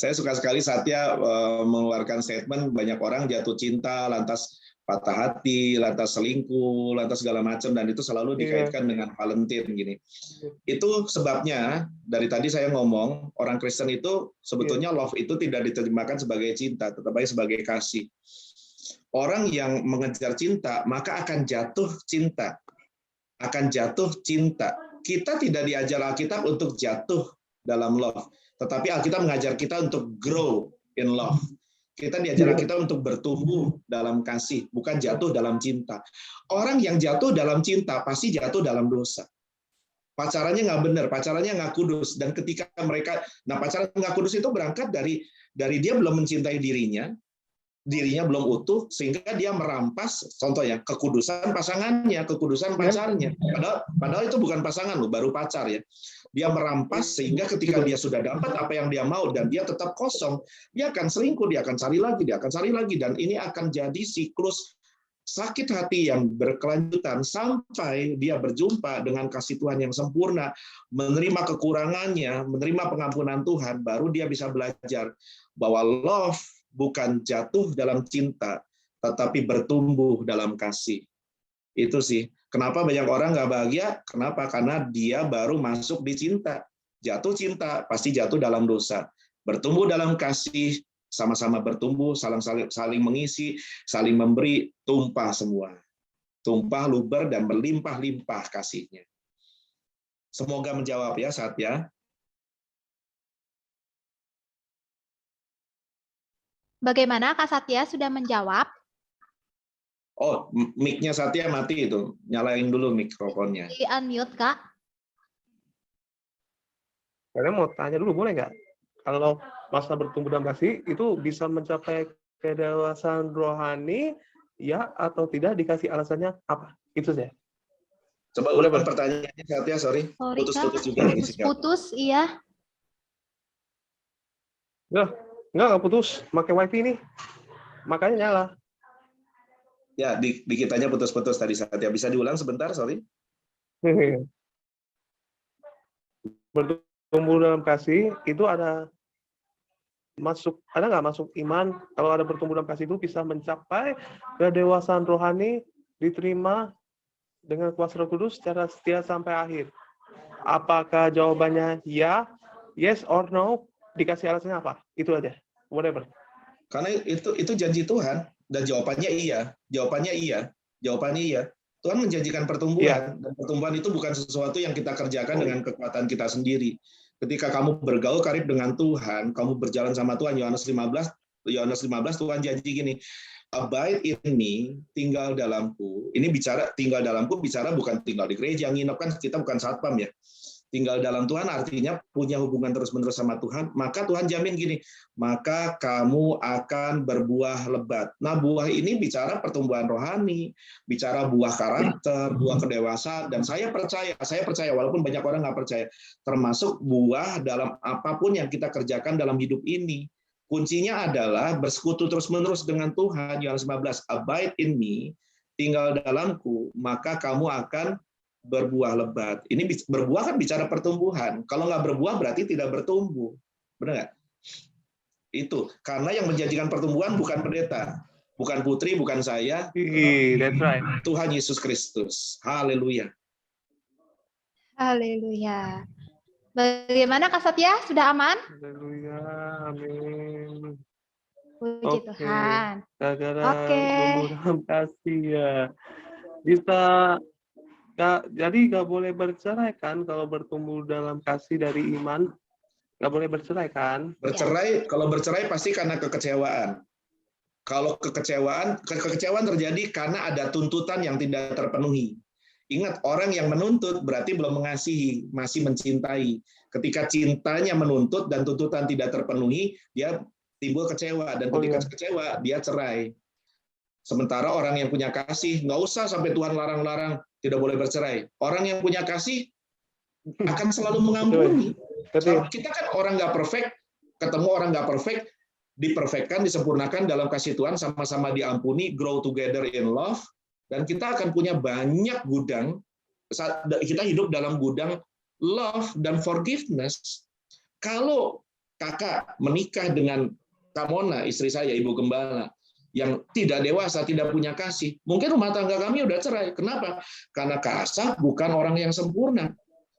Saya suka sekali Satya mengeluarkan statement banyak orang jatuh cinta lantas patah hati, lantas selingkuh, lantas segala macam, dan itu selalu dikaitkan dengan Valentine gini. Itu sebabnya dari tadi saya ngomong orang Kristen itu sebetulnya love itu tidak diterjemahkan sebagai cinta, tetapi sebagai kasih. Orang yang mengejar cinta maka akan jatuh cinta, akan jatuh cinta. Kita tidak diajar Alkitab untuk jatuh dalam love, tetapi Alkitab mengajar kita untuk grow in love. Kita diajar kita untuk bertumbuh dalam kasih, bukan jatuh dalam cinta. Orang yang jatuh dalam cinta pasti jatuh dalam dosa. Pacarannya nggak benar, pacarannya nggak kudus. Dan ketika mereka, pacaran nggak kudus itu berangkat dari dia belum mencintai dirinya belum utuh, sehingga dia merampas, contohnya, kekudusan pasangannya, kekudusan pacarnya. Padahal itu bukan pasangan loh, baru pacar ya. Dia merampas sehingga ketika dia sudah dapat apa yang dia mau dan dia tetap kosong, dia akan selingkuh, dia akan cari lagi, dan ini akan jadi siklus sakit hati yang berkelanjutan sampai dia berjumpa dengan kasih Tuhan yang sempurna, menerima kekurangannya, menerima pengampunan Tuhan, baru dia bisa belajar bahwa love bukan jatuh dalam cinta, tetapi bertumbuh dalam kasih. Itu sih. Kenapa banyak orang nggak bahagia? Kenapa? Karena dia baru masuk di cinta. Jatuh cinta, pasti jatuh dalam dosa. Bertumbuh dalam kasih, sama-sama bertumbuh, saling mengisi, saling memberi, tumpah semua. Tumpah, luber, dan berlimpah-limpah kasihnya. Semoga menjawab ya, Satya. Bagaimana Kak Satya sudah menjawab? Oh, mic-nya Satya mati itu. Nyalain dulu mikrofonnya. Di unmute, Kak. Saya mau tanya dulu, boleh nggak? Kalau masa bertumbuh dalam kasih itu bisa mencapai kedewasaan rohani, ya atau tidak, dikasih alasannya apa? Itu saja. Coba ulang pertanyaannya, Satya, sorry. Putus-putus juga. Putus, iya. Nggak putus. Pakai wifi nih. Makanya nyala. Ya, di kitanya putus-putus tadi, Satya. Bisa diulang sebentar, sorry. Bertumbuh dalam kasih itu ada nggak masuk iman? Kalau ada bertumbuh dalam kasih itu bisa mencapai kedewasaan rohani, diterima dengan kuasa Roh Kudus secara setia sampai akhir. Apakah jawabannya ya, yes or no? Dikasih alasannya apa? Itu aja. Whatever. Karena itu janji Tuhan, dan jawabannya iya. Jawabannya iya. Tuhan menjanjikan pertumbuhan, dan pertumbuhan itu bukan sesuatu yang kita kerjakan dengan kekuatan kita sendiri. Ketika kamu bergaul karib dengan Tuhan, kamu berjalan sama Tuhan, Yohanes 15 Tuhan janji gini, abide in me, tinggal dalamku. Ini bicara tinggal dalamku, bicara bukan tinggal di gereja, nginep, kan kita bukan satpam ya. Tinggal dalam Tuhan artinya punya hubungan terus-menerus sama Tuhan, maka Tuhan jamin gini, maka kamu akan berbuah lebat. Nah, buah ini bicara pertumbuhan rohani, bicara buah karakter, buah kedewasaan, dan saya percaya walaupun banyak orang nggak percaya, termasuk buah dalam apapun yang kita kerjakan dalam hidup ini. Kuncinya adalah bersekutu terus-menerus dengan Tuhan. Yohanes 15, abide in me, tinggal dalamku, maka kamu akan berbuah lebat. Ini berbuah kan bicara pertumbuhan. Kalau nggak berbuah berarti tidak bertumbuh. Benar nggak? Itu. Karena yang menjanjikan pertumbuhan bukan pendeta, bukan putri, bukan saya. That's right. Tuhan Yesus Kristus. Haleluya. Haleluya. Bagaimana Kak Satya? Sudah aman? Haleluya. Amin. Puji Tuhan. Bertumbuh dalam kasih ya. Bisa. Jadi nggak boleh bercerai kan kalau bertumbuh dalam kasih dari iman? Nggak boleh bercerai kan? Kalau bercerai pasti karena kekecewaan. Kalau kekecewaan terjadi karena ada tuntutan yang tidak terpenuhi. Ingat, orang yang menuntut berarti belum mengasihi, masih mencintai. Ketika cintanya menuntut dan tuntutan tidak terpenuhi, dia timbul kecewa, dan ketika kecewa dia cerai. Sementara orang yang punya kasih, nggak usah sampai Tuhan larang-larang, tidak boleh bercerai. Orang yang punya kasih akan selalu mengampuni. Kita kan orang nggak perfect, ketemu orang nggak perfect, diperfectkan, disempurnakan dalam kasih Tuhan, sama-sama diampuni, grow together in love, dan kita akan punya banyak gudang. Kita hidup dalam gudang love dan forgiveness. Kalau kakak menikah dengan Kak Mona, istri saya, Ibu Gembala, yang tidak dewasa, tidak punya kasih. Mungkin rumah tangga kami udah cerai. Kenapa? Karena Kak bukan orang yang sempurna.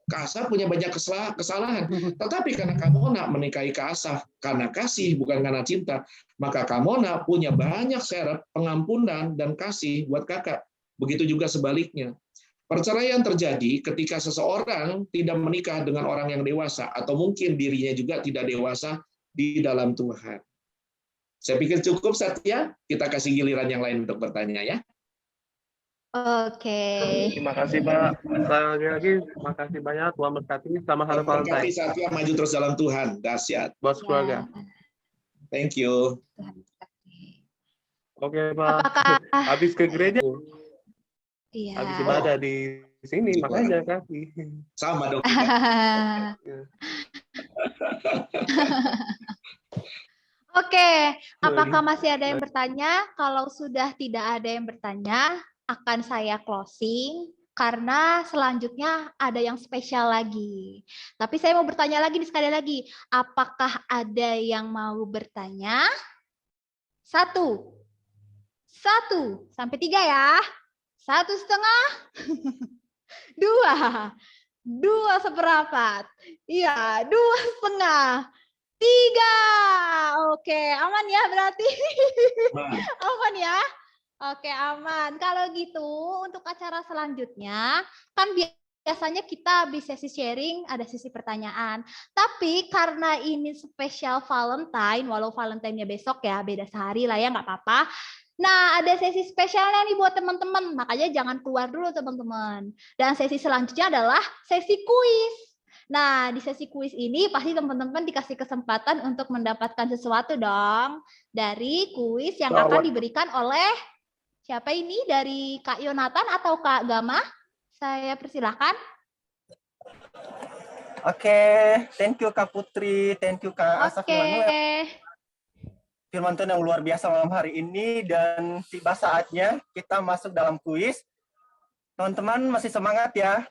Kak punya banyak kesalahan. Tetapi karena Kamona menikahi Kak karena kasih, bukan karena cinta, maka Kamona punya banyak syarat pengampunan dan kasih buat Kakak. Begitu juga sebaliknya. Perceraian terjadi ketika seseorang tidak menikah dengan orang yang dewasa, atau mungkin dirinya juga tidak dewasa di dalam Tuhan. Saya pikir cukup, Satya. Kita kasih giliran yang lain untuk bertanya, ya. Oke. Terima kasih, Pak. Lagi terima kasih banyak. Tuhan berkati. Selamat Hari Berkati Valentine. Satya, maju terus dalam Tuhan. Dahsyat. Bos keluarga. Thank you. Oke, Pak. Apakah Habis ke gereja. iya. Habis ibadah di sini, makanya kasih. Sama dong. Oke, apakah masih ada yang bertanya? Kalau sudah tidak ada yang bertanya, akan saya closing karena selanjutnya ada yang spesial lagi. Tapi saya mau bertanya lagi sekali lagi, apakah ada yang mau bertanya? 1, 1-3 ya. 1,5, 2 seperempat. Iya, 2,5. 3. Oke, aman ya berarti. Aman ya. Oke, aman. Kalau gitu untuk acara selanjutnya kan biasanya kita habis sesi sharing ada sesi pertanyaan. Tapi karena ini spesial Valentine, walau Valentine-nya besok ya, beda sehari lah ya, nggak apa-apa. Nah, ada sesi spesialnya nih buat teman-teman. Makanya jangan keluar dulu teman-teman. Dan sesi selanjutnya adalah sesi kuis. Nah, di sesi kuis ini pasti teman-teman dikasih kesempatan untuk mendapatkan sesuatu dong dari kuis yang akan diberikan oleh siapa ini? Dari Kak Yonatan atau Kak Gama? Saya persilahkan. Oke, thank you Kak Putri, thank you Kak Asaf Immanuel. Firman Tuhan yang luar biasa malam hari ini, dan tiba saatnya kita masuk dalam kuis. Teman-teman masih semangat ya?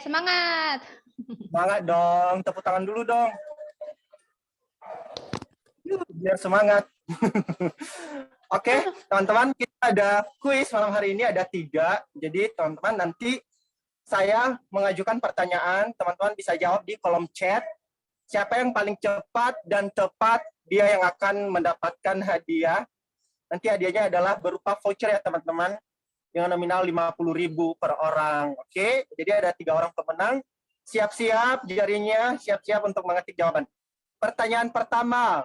Semangat. Semangat dong, tepuk tangan dulu dong. Biar semangat. Oke, teman-teman, kita ada kuis malam hari ini, ada 3. Jadi teman-teman nanti saya mengajukan pertanyaan, teman-teman bisa jawab di kolom chat. Siapa yang paling cepat dan tepat, dia yang akan mendapatkan hadiah. Nanti hadiahnya adalah berupa voucher ya teman-teman, dengan nominal 50.000 per orang. Oke, jadi ada 3 orang pemenang. Siap-siap jarinya, siap-siap untuk mengetik jawaban. Pertanyaan pertama.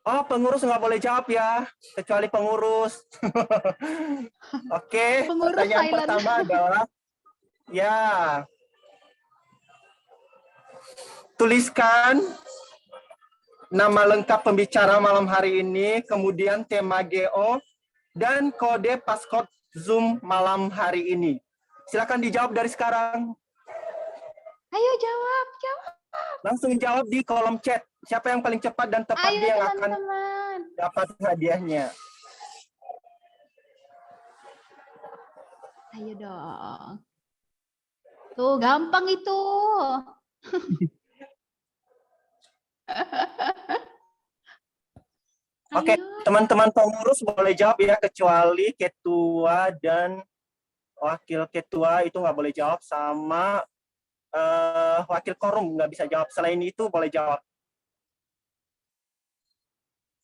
Oh, pengurus nggak boleh jawab ya, kecuali pengurus. Oke, pertanyaan pertama adalah, ya, tuliskan nama lengkap pembicara malam hari ini, kemudian tema GO, dan kode passcode Zoom malam hari ini. Silakan dijawab dari sekarang. Ayo jawab. Langsung jawab di kolom chat. Siapa yang paling cepat dan tepat, ayo, dia yang teman-teman akan dapat hadiahnya. Ayo dong. Tuh, gampang itu. Oke, teman-teman pengurus boleh jawab ya, kecuali ketua dan wakil ketua itu nggak boleh jawab, sama wakil korum nggak bisa jawab. Selain itu boleh jawab.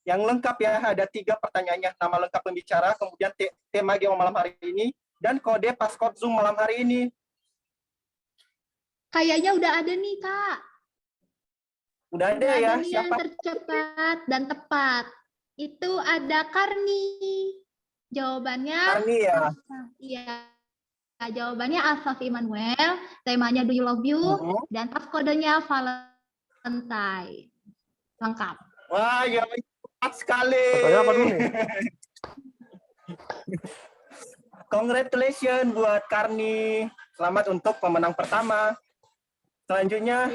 Yang lengkap ya, ada 3 pertanyaannya. Nama lengkap pembicara, kemudian tema GO malam hari ini, dan kode passcode Zoom malam hari ini. Kayaknya udah ada nih, Kak. Udah ada ya, siapa? Yang tercepat dan tepat. Itu ada Karni. Jawabannya Karni ya. Iya. Jawabannya Asaf Immanuel, temanya Do You Love You, dan passcode-nya Valentine. Lengkap. Wah, ya cepat sekali. Pertanyaan apa dulu nih? Congratulations buat Karni. Selamat untuk pemenang pertama. Selanjutnya.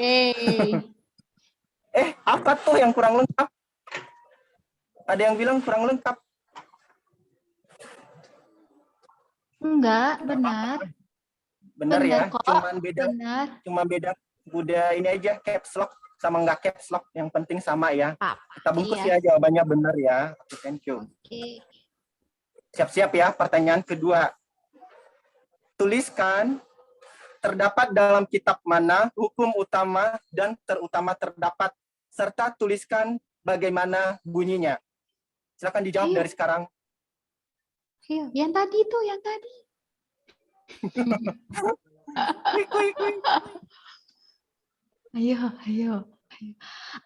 Apa tuh yang kurang lengkap? Ada yang bilang kurang lengkap. Enggak, benar. Benar ya, kok. cuman beda. Benar. Cuma beda udah ini aja caps lock sama nggak caps lock, yang penting sama ya. Papa. Kita bungkus Iya. ya jawabannya benar ya. Oke, thank you. Oke. Siap-siap ya, pertanyaan kedua. Tuliskan terdapat dalam kitab mana hukum utama dan terutama terdapat, serta tuliskan bagaimana bunyinya. Silakan dijawab Ayo. dari sekarang. Ayo, yang tadi tuh, yang tadi. Ayo, ayo, ayo.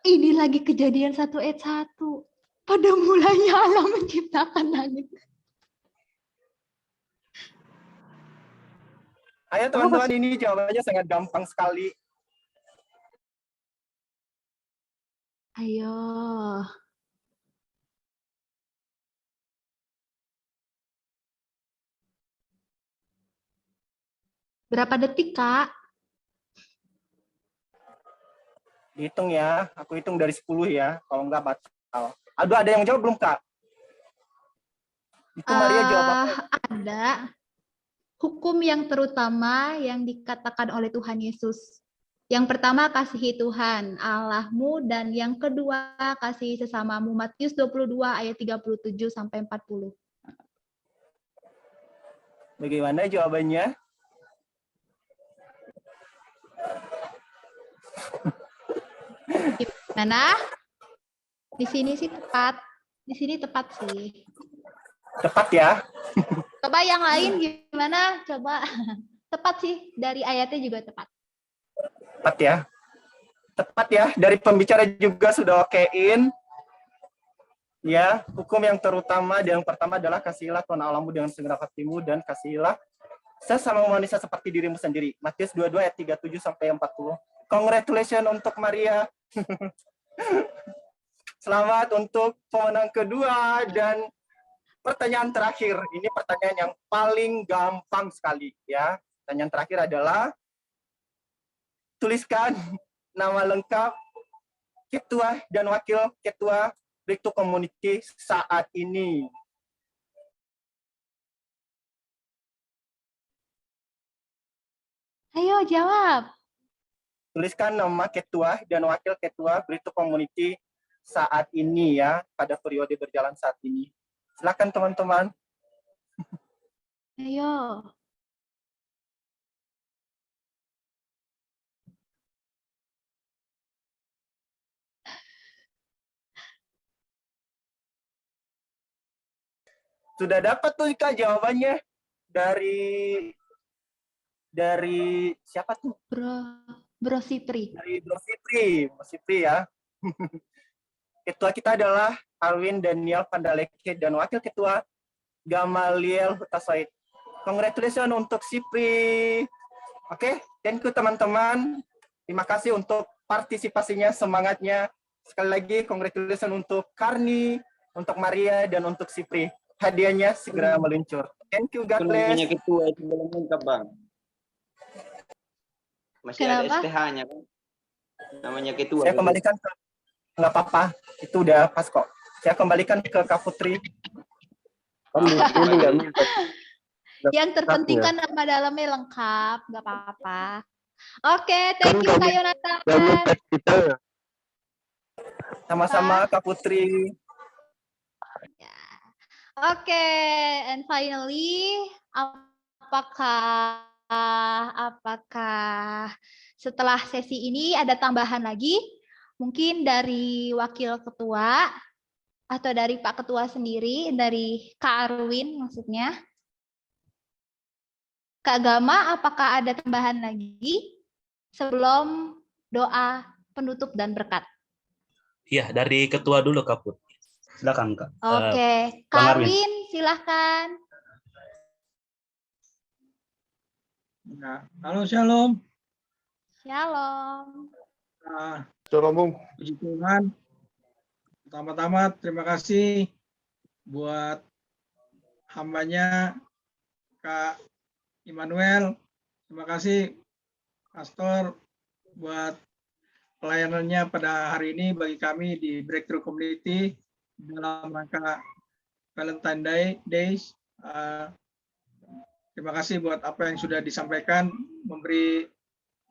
Ini lagi kejadian 1 ayat 1. Pada mulanya Allah menciptakan langit. Ayo teman-teman, ini jawabannya sangat gampang sekali. Ayo. Berapa detik, Kak? Dihitung ya, aku hitung dari 10 ya, kalau enggak batal. Aduh, ada yang jawab belum, Kak? Itu Maria jawab apa? Ada. Hukum yang terutama yang dikatakan oleh Tuhan Yesus. Yang pertama, kasihi Tuhan Allahmu, dan yang kedua, kasihi sesamamu. Matius 22 ayat 37 sampai 40. Bagaimana jawabannya? Gimana? Di sini sih tepat. Di sini tepat sih. Tepat ya. Coba yang lain gimana? Coba. Tepat sih. Dari ayatnya juga tepat. Tepat ya. Tepat ya. Dari pembicara juga sudah okein. Ya, hukum yang terutama dan yang pertama adalah kasihilah Tuhan Allahmu dengan segenap hatimu dan kasihilah sesama manusia seperti dirimu sendiri. Matius 22 ayat 37 sampai 40. Congratulations untuk Maria. Selamat untuk pemenang kedua, dan pertanyaan terakhir. Ini pertanyaan yang paling gampang sekali ya. Pertanyaan terakhir adalah tuliskan nama lengkap ketua dan wakil ketua Breakthrough Community saat ini. Ayo jawab. Tuliskan nama ketua dan wakil ketua Breakthrough Community saat ini ya, pada periode berjalan saat ini. Silakan teman-teman. Ayo. Sudah dapat tuh Kak jawabannya dari siapa tuh? Bro Sipri. Dari Bro Sipri ya. Ketua kita adalah Alwin Daniel Pandaleke dan wakil ketua Gamaliel Hutasoid. Congratulations untuk Sipri. Oke, thank you teman-teman. Terima kasih untuk partisipasinya, semangatnya. Sekali lagi congratulations untuk Karni, untuk Maria, dan untuk Sipri. Hadiahnya segera meluncur. Thank you, God bless. Namanya ketua itu belum lengkap, Bang. Masih Kenapa? ada STH-nya kan? Namanya ketua. Saya kembalikan ke, nggak apa-apa, itu udah pas kok. Saya kembalikan ke Kak Putri. Yang terpenting kan nama dalamnya lengkap, nggak apa-apa. Oke, thank you Kak Yonatan. Sama-sama Kak Putri. Oke, and finally, apakah setelah sesi ini ada tambahan lagi? Mungkin dari wakil ketua atau dari Pak Ketua sendiri, dari Kak Arwin maksudnya. Kak Gama, apakah ada tambahan lagi sebelum doa penutup dan berkat? Iya, dari ketua dulu Kak Put. Silakan Kak. Oke, Bang Kak Arwin. Arwin silahkan. Nah, halo Shalom. Shalom. Shalom. Puji Tuhan. Pertama-tama terima kasih buat hambanya Kak Immanuel. Terima kasih Pastor buat pelayanannya pada hari ini bagi kami di Breakthrough Community dalam rangka Valentine Days. Terima kasih buat apa yang sudah disampaikan, memberi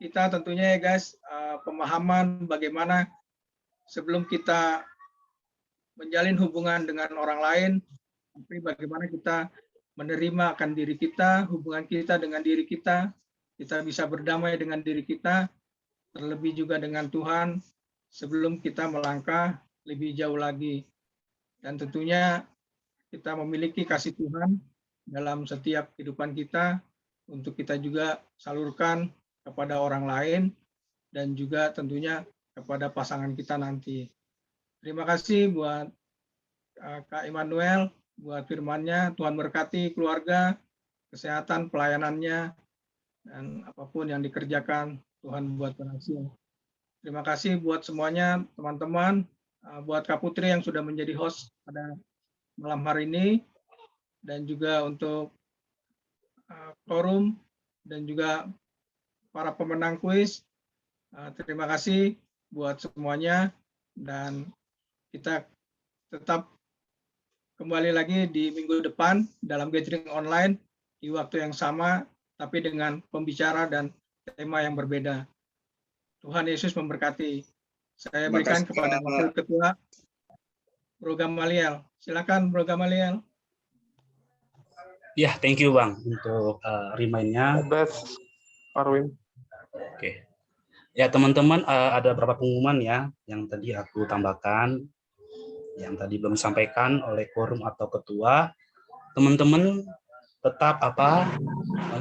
kita tentunya ya guys, pemahaman bagaimana sebelum kita menjalin hubungan dengan orang lain, tapi bagaimana kita menerima akan diri kita, hubungan kita dengan diri kita bisa berdamai dengan diri kita, terlebih juga dengan Tuhan sebelum kita melangkah lebih jauh lagi. Dan tentunya kita memiliki kasih Tuhan dalam setiap kehidupan kita untuk kita juga salurkan kepada orang lain dan juga tentunya kepada pasangan kita nanti. Terima kasih buat Kak Immanuel, buat firman-Nya. Tuhan berkati keluarga, kesehatan, pelayanannya, dan apapun yang dikerjakan, Tuhan buat berhasil. Terima kasih buat semuanya, teman-teman, buat Kak Putri yang sudah menjadi host pada malam hari ini, dan juga untuk forum, dan juga para pemenang kuis. Terima kasih buat semuanya, dan kita tetap kembali lagi di minggu depan dalam gathering online di waktu yang sama, tapi dengan pembicara dan tema yang berbeda. Tuhan Yesus memberkati. Saya berikan kepada Wakil Ketua Bro Gamaliel. Silakan Bro Gamaliel. Ya, thank you Bang untuk remind-nya. Best, Arwin. Oke. Ya teman-teman, ada beberapa pengumuman ya yang tadi aku tambahkan, yang tadi belum disampaikan oleh quorum atau ketua. Teman-teman tetap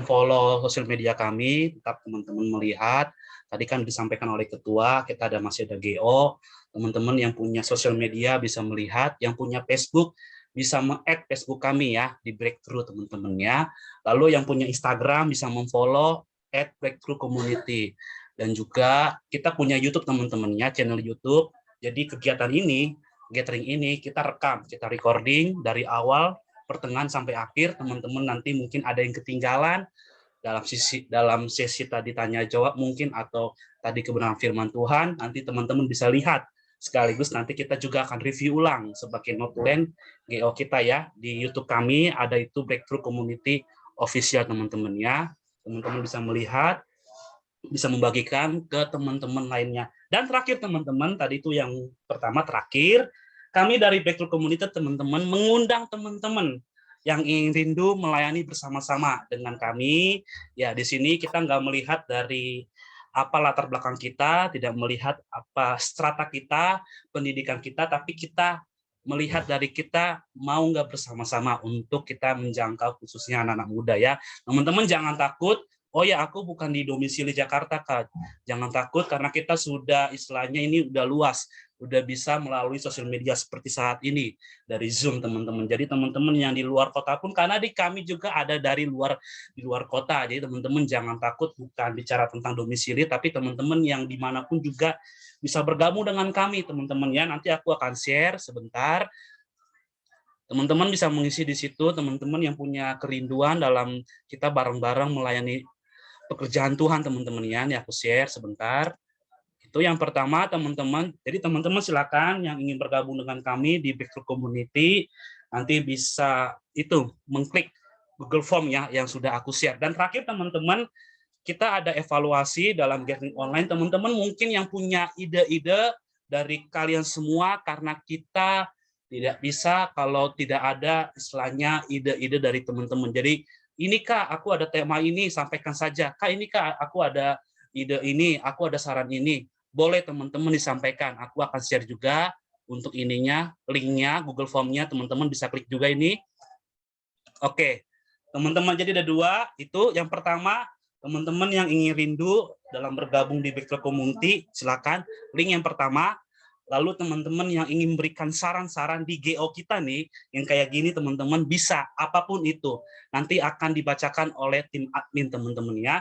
follow sosial media kami, tetap teman-teman melihat. Tadi kan disampaikan oleh ketua, kita masih ada GO. Teman-teman yang punya sosial media bisa melihat, yang punya Facebook bisa meng-add Facebook kami ya di Breakthrough teman-teman ya. Lalu yang punya Instagram bisa memfollow @breakthrough_community. Dan juga kita punya YouTube teman-teman ya, channel YouTube. Jadi kegiatan ini, gathering ini kita rekam, kita recording dari awal, pertengahan sampai akhir. Teman-teman nanti mungkin ada yang ketinggalan dalam sesi tadi tanya jawab mungkin, atau tadi kebenaran firman Tuhan, nanti teman-teman bisa lihat. Sekaligus nanti kita juga akan review ulang sebagai notulen GO kita ya. Di YouTube kami ada itu Breakthrough Community Official teman-teman ya. Teman-teman bisa melihat, bisa membagikan ke teman-teman lainnya. Dan terakhir teman-teman, tadi itu yang pertama terakhir, kami dari Breakthrough Community teman-teman mengundang teman-teman yang ingin rindu melayani bersama-sama dengan kami. Ya, di sini kita nggak melihat dari apa latar belakang kita, tidak melihat apa strata kita, pendidikan kita, tapi kita melihat dari kita mau nggak bersama-sama untuk kita menjangkau khususnya anak-anak muda ya. Teman-teman jangan takut, oh ya aku bukan di domisili Jakarta Kak. Jangan takut karena kita sudah istilahnya ini udah luas, udah bisa melalui sosial media seperti saat ini dari Zoom teman-teman. Jadi teman-teman yang di luar kota pun, karena di kami juga ada dari di luar kota. Jadi teman-teman jangan takut, bukan bicara tentang domisili, tapi teman-teman yang dimanapun juga bisa bergabung dengan kami teman-teman ya. Nanti aku akan share sebentar. Teman-teman bisa mengisi di situ, teman-teman yang punya kerinduan dalam kita bareng-bareng melayani pekerjaan Tuhan teman-teman ya. Ini aku share sebentar. Itu yang pertama teman-teman. Jadi teman-teman silakan yang ingin bergabung dengan kami di Breakthrough Community nanti bisa itu mengklik Google Form ya yang sudah aku share. Dan terakhir teman-teman, kita ada evaluasi dalam gathering online. Teman-teman mungkin yang punya ide-ide dari kalian semua, karena kita tidak bisa kalau tidak ada istilahnya ide-ide dari teman-teman. Jadi ini Kak, aku ada tema ini, sampaikan saja. Kak, ini Kak, aku ada ide ini, aku ada saran ini. Boleh teman-teman disampaikan. Aku akan share juga untuk ininya, linknya, Google Form-nya, teman-teman bisa klik juga ini. Oke, teman-teman jadi ada dua. Itu yang pertama, teman-teman yang ingin rindu dalam bergabung di Breakthrough Community, silakan. Link yang pertama. Lalu teman-teman yang ingin memberikan saran-saran di GO kita nih, yang kayak gini teman-teman bisa, apapun itu. Nanti akan dibacakan oleh tim admin teman-teman ya.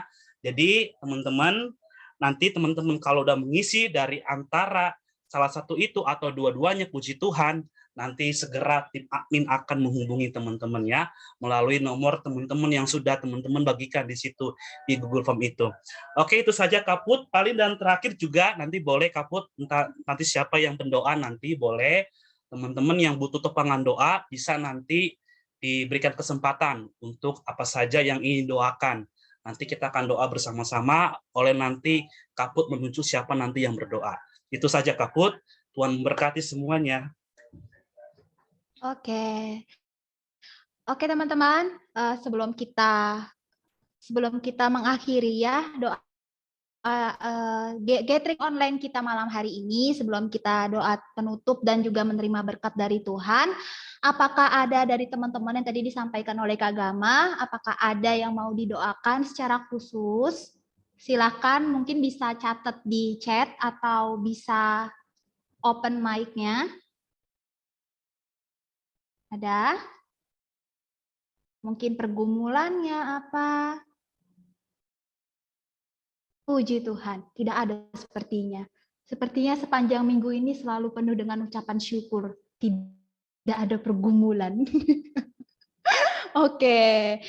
Jadi teman-teman, nanti teman-teman kalau udah mengisi dari antara salah satu itu atau dua-duanya, puji Tuhan, nanti segera tim admin akan menghubungi teman-teman ya, melalui nomor teman-teman yang sudah teman-teman bagikan di situ, di Google Form itu. Oke, itu saja Kaput. Paling dan terakhir juga, nanti boleh Kaput, nanti siapa yang pendoa nanti boleh, teman-teman yang butuh topangan doa, bisa nanti diberikan kesempatan untuk apa saja yang ingin doakan. Nanti kita akan doa bersama-sama oleh nanti Kaput menunjuk siapa nanti yang berdoa. Itu saja Kaput. Tuhan memberkati semuanya. Oke. Oke teman-teman, sebelum kita mengakhiri ya doa gathering online kita malam hari ini, sebelum kita doa penutup dan juga menerima berkat dari Tuhan, apakah ada dari teman-teman yang tadi disampaikan oleh Kak Gama, apakah ada yang mau didoakan secara khusus? Silakan, mungkin bisa catat di chat atau bisa open mic-nya. Ada? Mungkin pergumulannya apa? Puji Tuhan, tidak ada sepertinya. Sepertinya sepanjang minggu ini selalu penuh dengan ucapan syukur. Tidak ada pergumulan. Oke,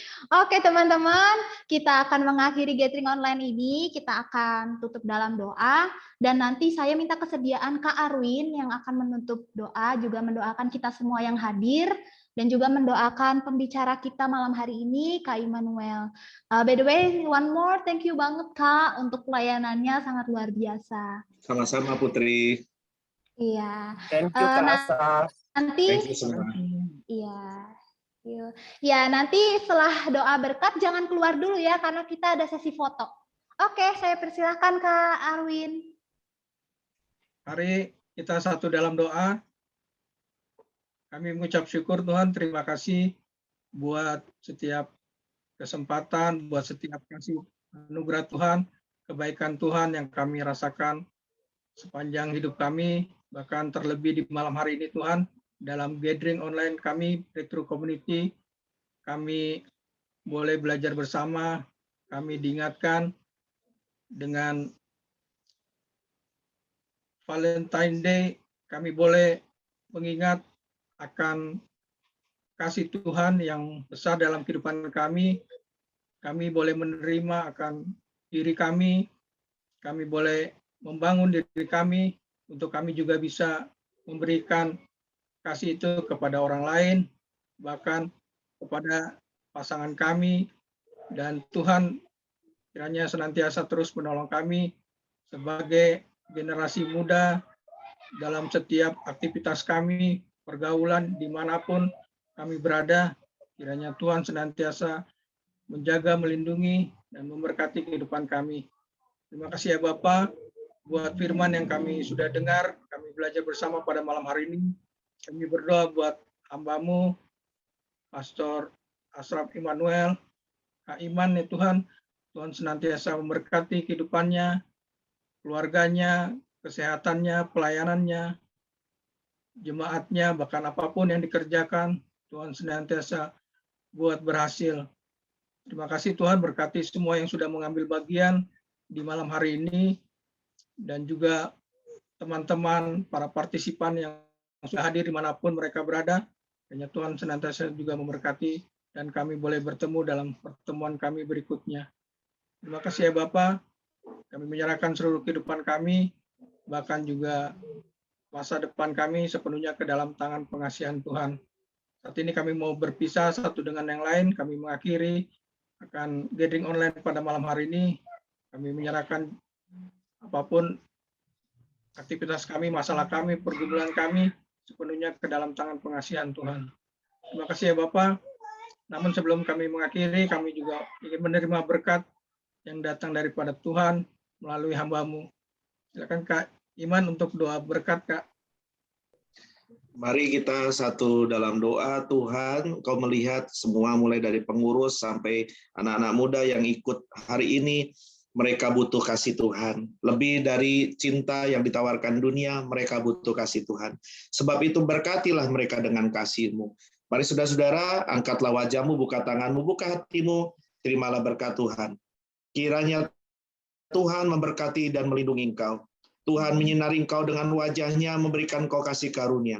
teman-teman, kita akan mengakhiri gathering online ini. Kita akan tutup dalam doa. Dan nanti saya minta kesediaan Kak Arwin yang akan menutup doa, juga mendoakan kita semua yang hadir. Dan juga mendoakan pembicara kita malam hari ini, Kak Immanuel. By the way, one more, thank you banget Kak untuk pelayanannya, sangat luar biasa. Sama-sama Putri. Iya. Thank you Kak Asaf. Nanti, Thank you semua. iya. Ya, nanti setelah doa berkat jangan keluar dulu ya, karena kita ada sesi foto. Oke, saya persilahkan Kak Arwin. Mari kita satu dalam doa. Kami mengucap syukur Tuhan, terima kasih buat setiap kesempatan, buat setiap kasih anugerah Tuhan, kebaikan Tuhan yang kami rasakan sepanjang hidup kami, bahkan terlebih di malam hari ini Tuhan, dalam gathering online kami, Breakthrough Community, kami boleh belajar bersama, kami diingatkan dengan Valentine Day, kami boleh mengingat akan kasih Tuhan yang besar dalam kehidupan kami boleh menerima akan diri kami boleh membangun diri kami, untuk kami juga bisa memberikan kasih itu kepada orang lain, bahkan kepada pasangan kami, dan Tuhan kiranya senantiasa terus menolong kami sebagai generasi muda dalam setiap aktivitas kami, pergaulan dimanapun kami berada, kiranya Tuhan senantiasa menjaga, melindungi, dan memberkati kehidupan kami. Terima kasih ya Bapak, buat firman yang kami sudah dengar, kami belajar bersama pada malam hari ini. Kami berdoa buat hamba-Mu, Pastor Asraf Immanuel, Kak Iman ya Tuhan, Tuhan senantiasa memberkati kehidupannya, keluarganya, kesehatannya, pelayanannya, jemaatnya, bahkan apapun yang dikerjakan, Tuhan senantiasa buat berhasil. Terima kasih Tuhan, berkati semua yang sudah mengambil bagian di malam hari ini, dan juga teman-teman, para partisipan yang sudah hadir dimanapun mereka berada. Hanya Tuhan senantiasa juga memberkati, dan kami boleh bertemu dalam pertemuan kami berikutnya. Terima kasih ya Bapak, kami menyerahkan seluruh kehidupan kami, bahkan juga masa depan kami sepenuhnya ke dalam tangan pengasihan Tuhan. Saat ini kami mau berpisah satu dengan yang lain, kami mengakhiri akan gathering online pada malam hari ini. Kami menyerahkan apapun aktivitas kami, masalah kami, pergumulan kami, sepenuhnya ke dalam tangan pengasihan Tuhan. Terima kasih ya Bapak. Namun sebelum kami mengakhiri, kami juga ingin menerima berkat yang datang daripada Tuhan melalui hamba-Mu. Silakan Kak Iman untuk doa berkat, Kak. Mari kita satu dalam doa. Tuhan, Engkau melihat semua mulai dari pengurus sampai anak-anak muda yang ikut hari ini. Mereka butuh kasih Tuhan. Lebih dari cinta yang ditawarkan dunia, mereka butuh kasih Tuhan. Sebab itu berkatilah mereka dengan kasih-Mu. Mari saudara-saudara, angkatlah wajah-Mu, buka tangan-Mu, buka hati-Mu, terimalah berkat Tuhan. Kiranya Tuhan memberkati dan melindungi engkau. Tuhan menyinari engkau dengan wajah-Nya, memberikan engkau kasih karunia.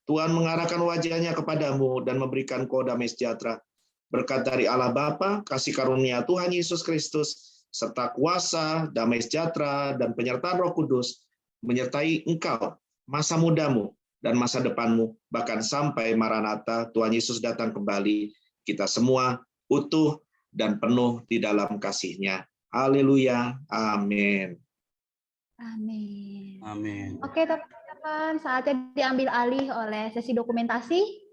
Tuhan mengarahkan wajah-Nya kepadamu dan memberikan engkau damai sejahtera. Berkat dari Allah Bapa, kasih karunia Tuhan Yesus Kristus, serta kuasa, damai sejahtera, dan penyertaan Roh Kudus menyertai engkau, masa mudamu, dan masa depanmu, bahkan sampai Maranatha, Tuhan Yesus datang kembali. Kita semua utuh, dan penuh di dalam kasih-Nya. Haleluya. Amin. Amin. Amin. Oke, teman-teman, saatnya diambil alih oleh sesi dokumentasi.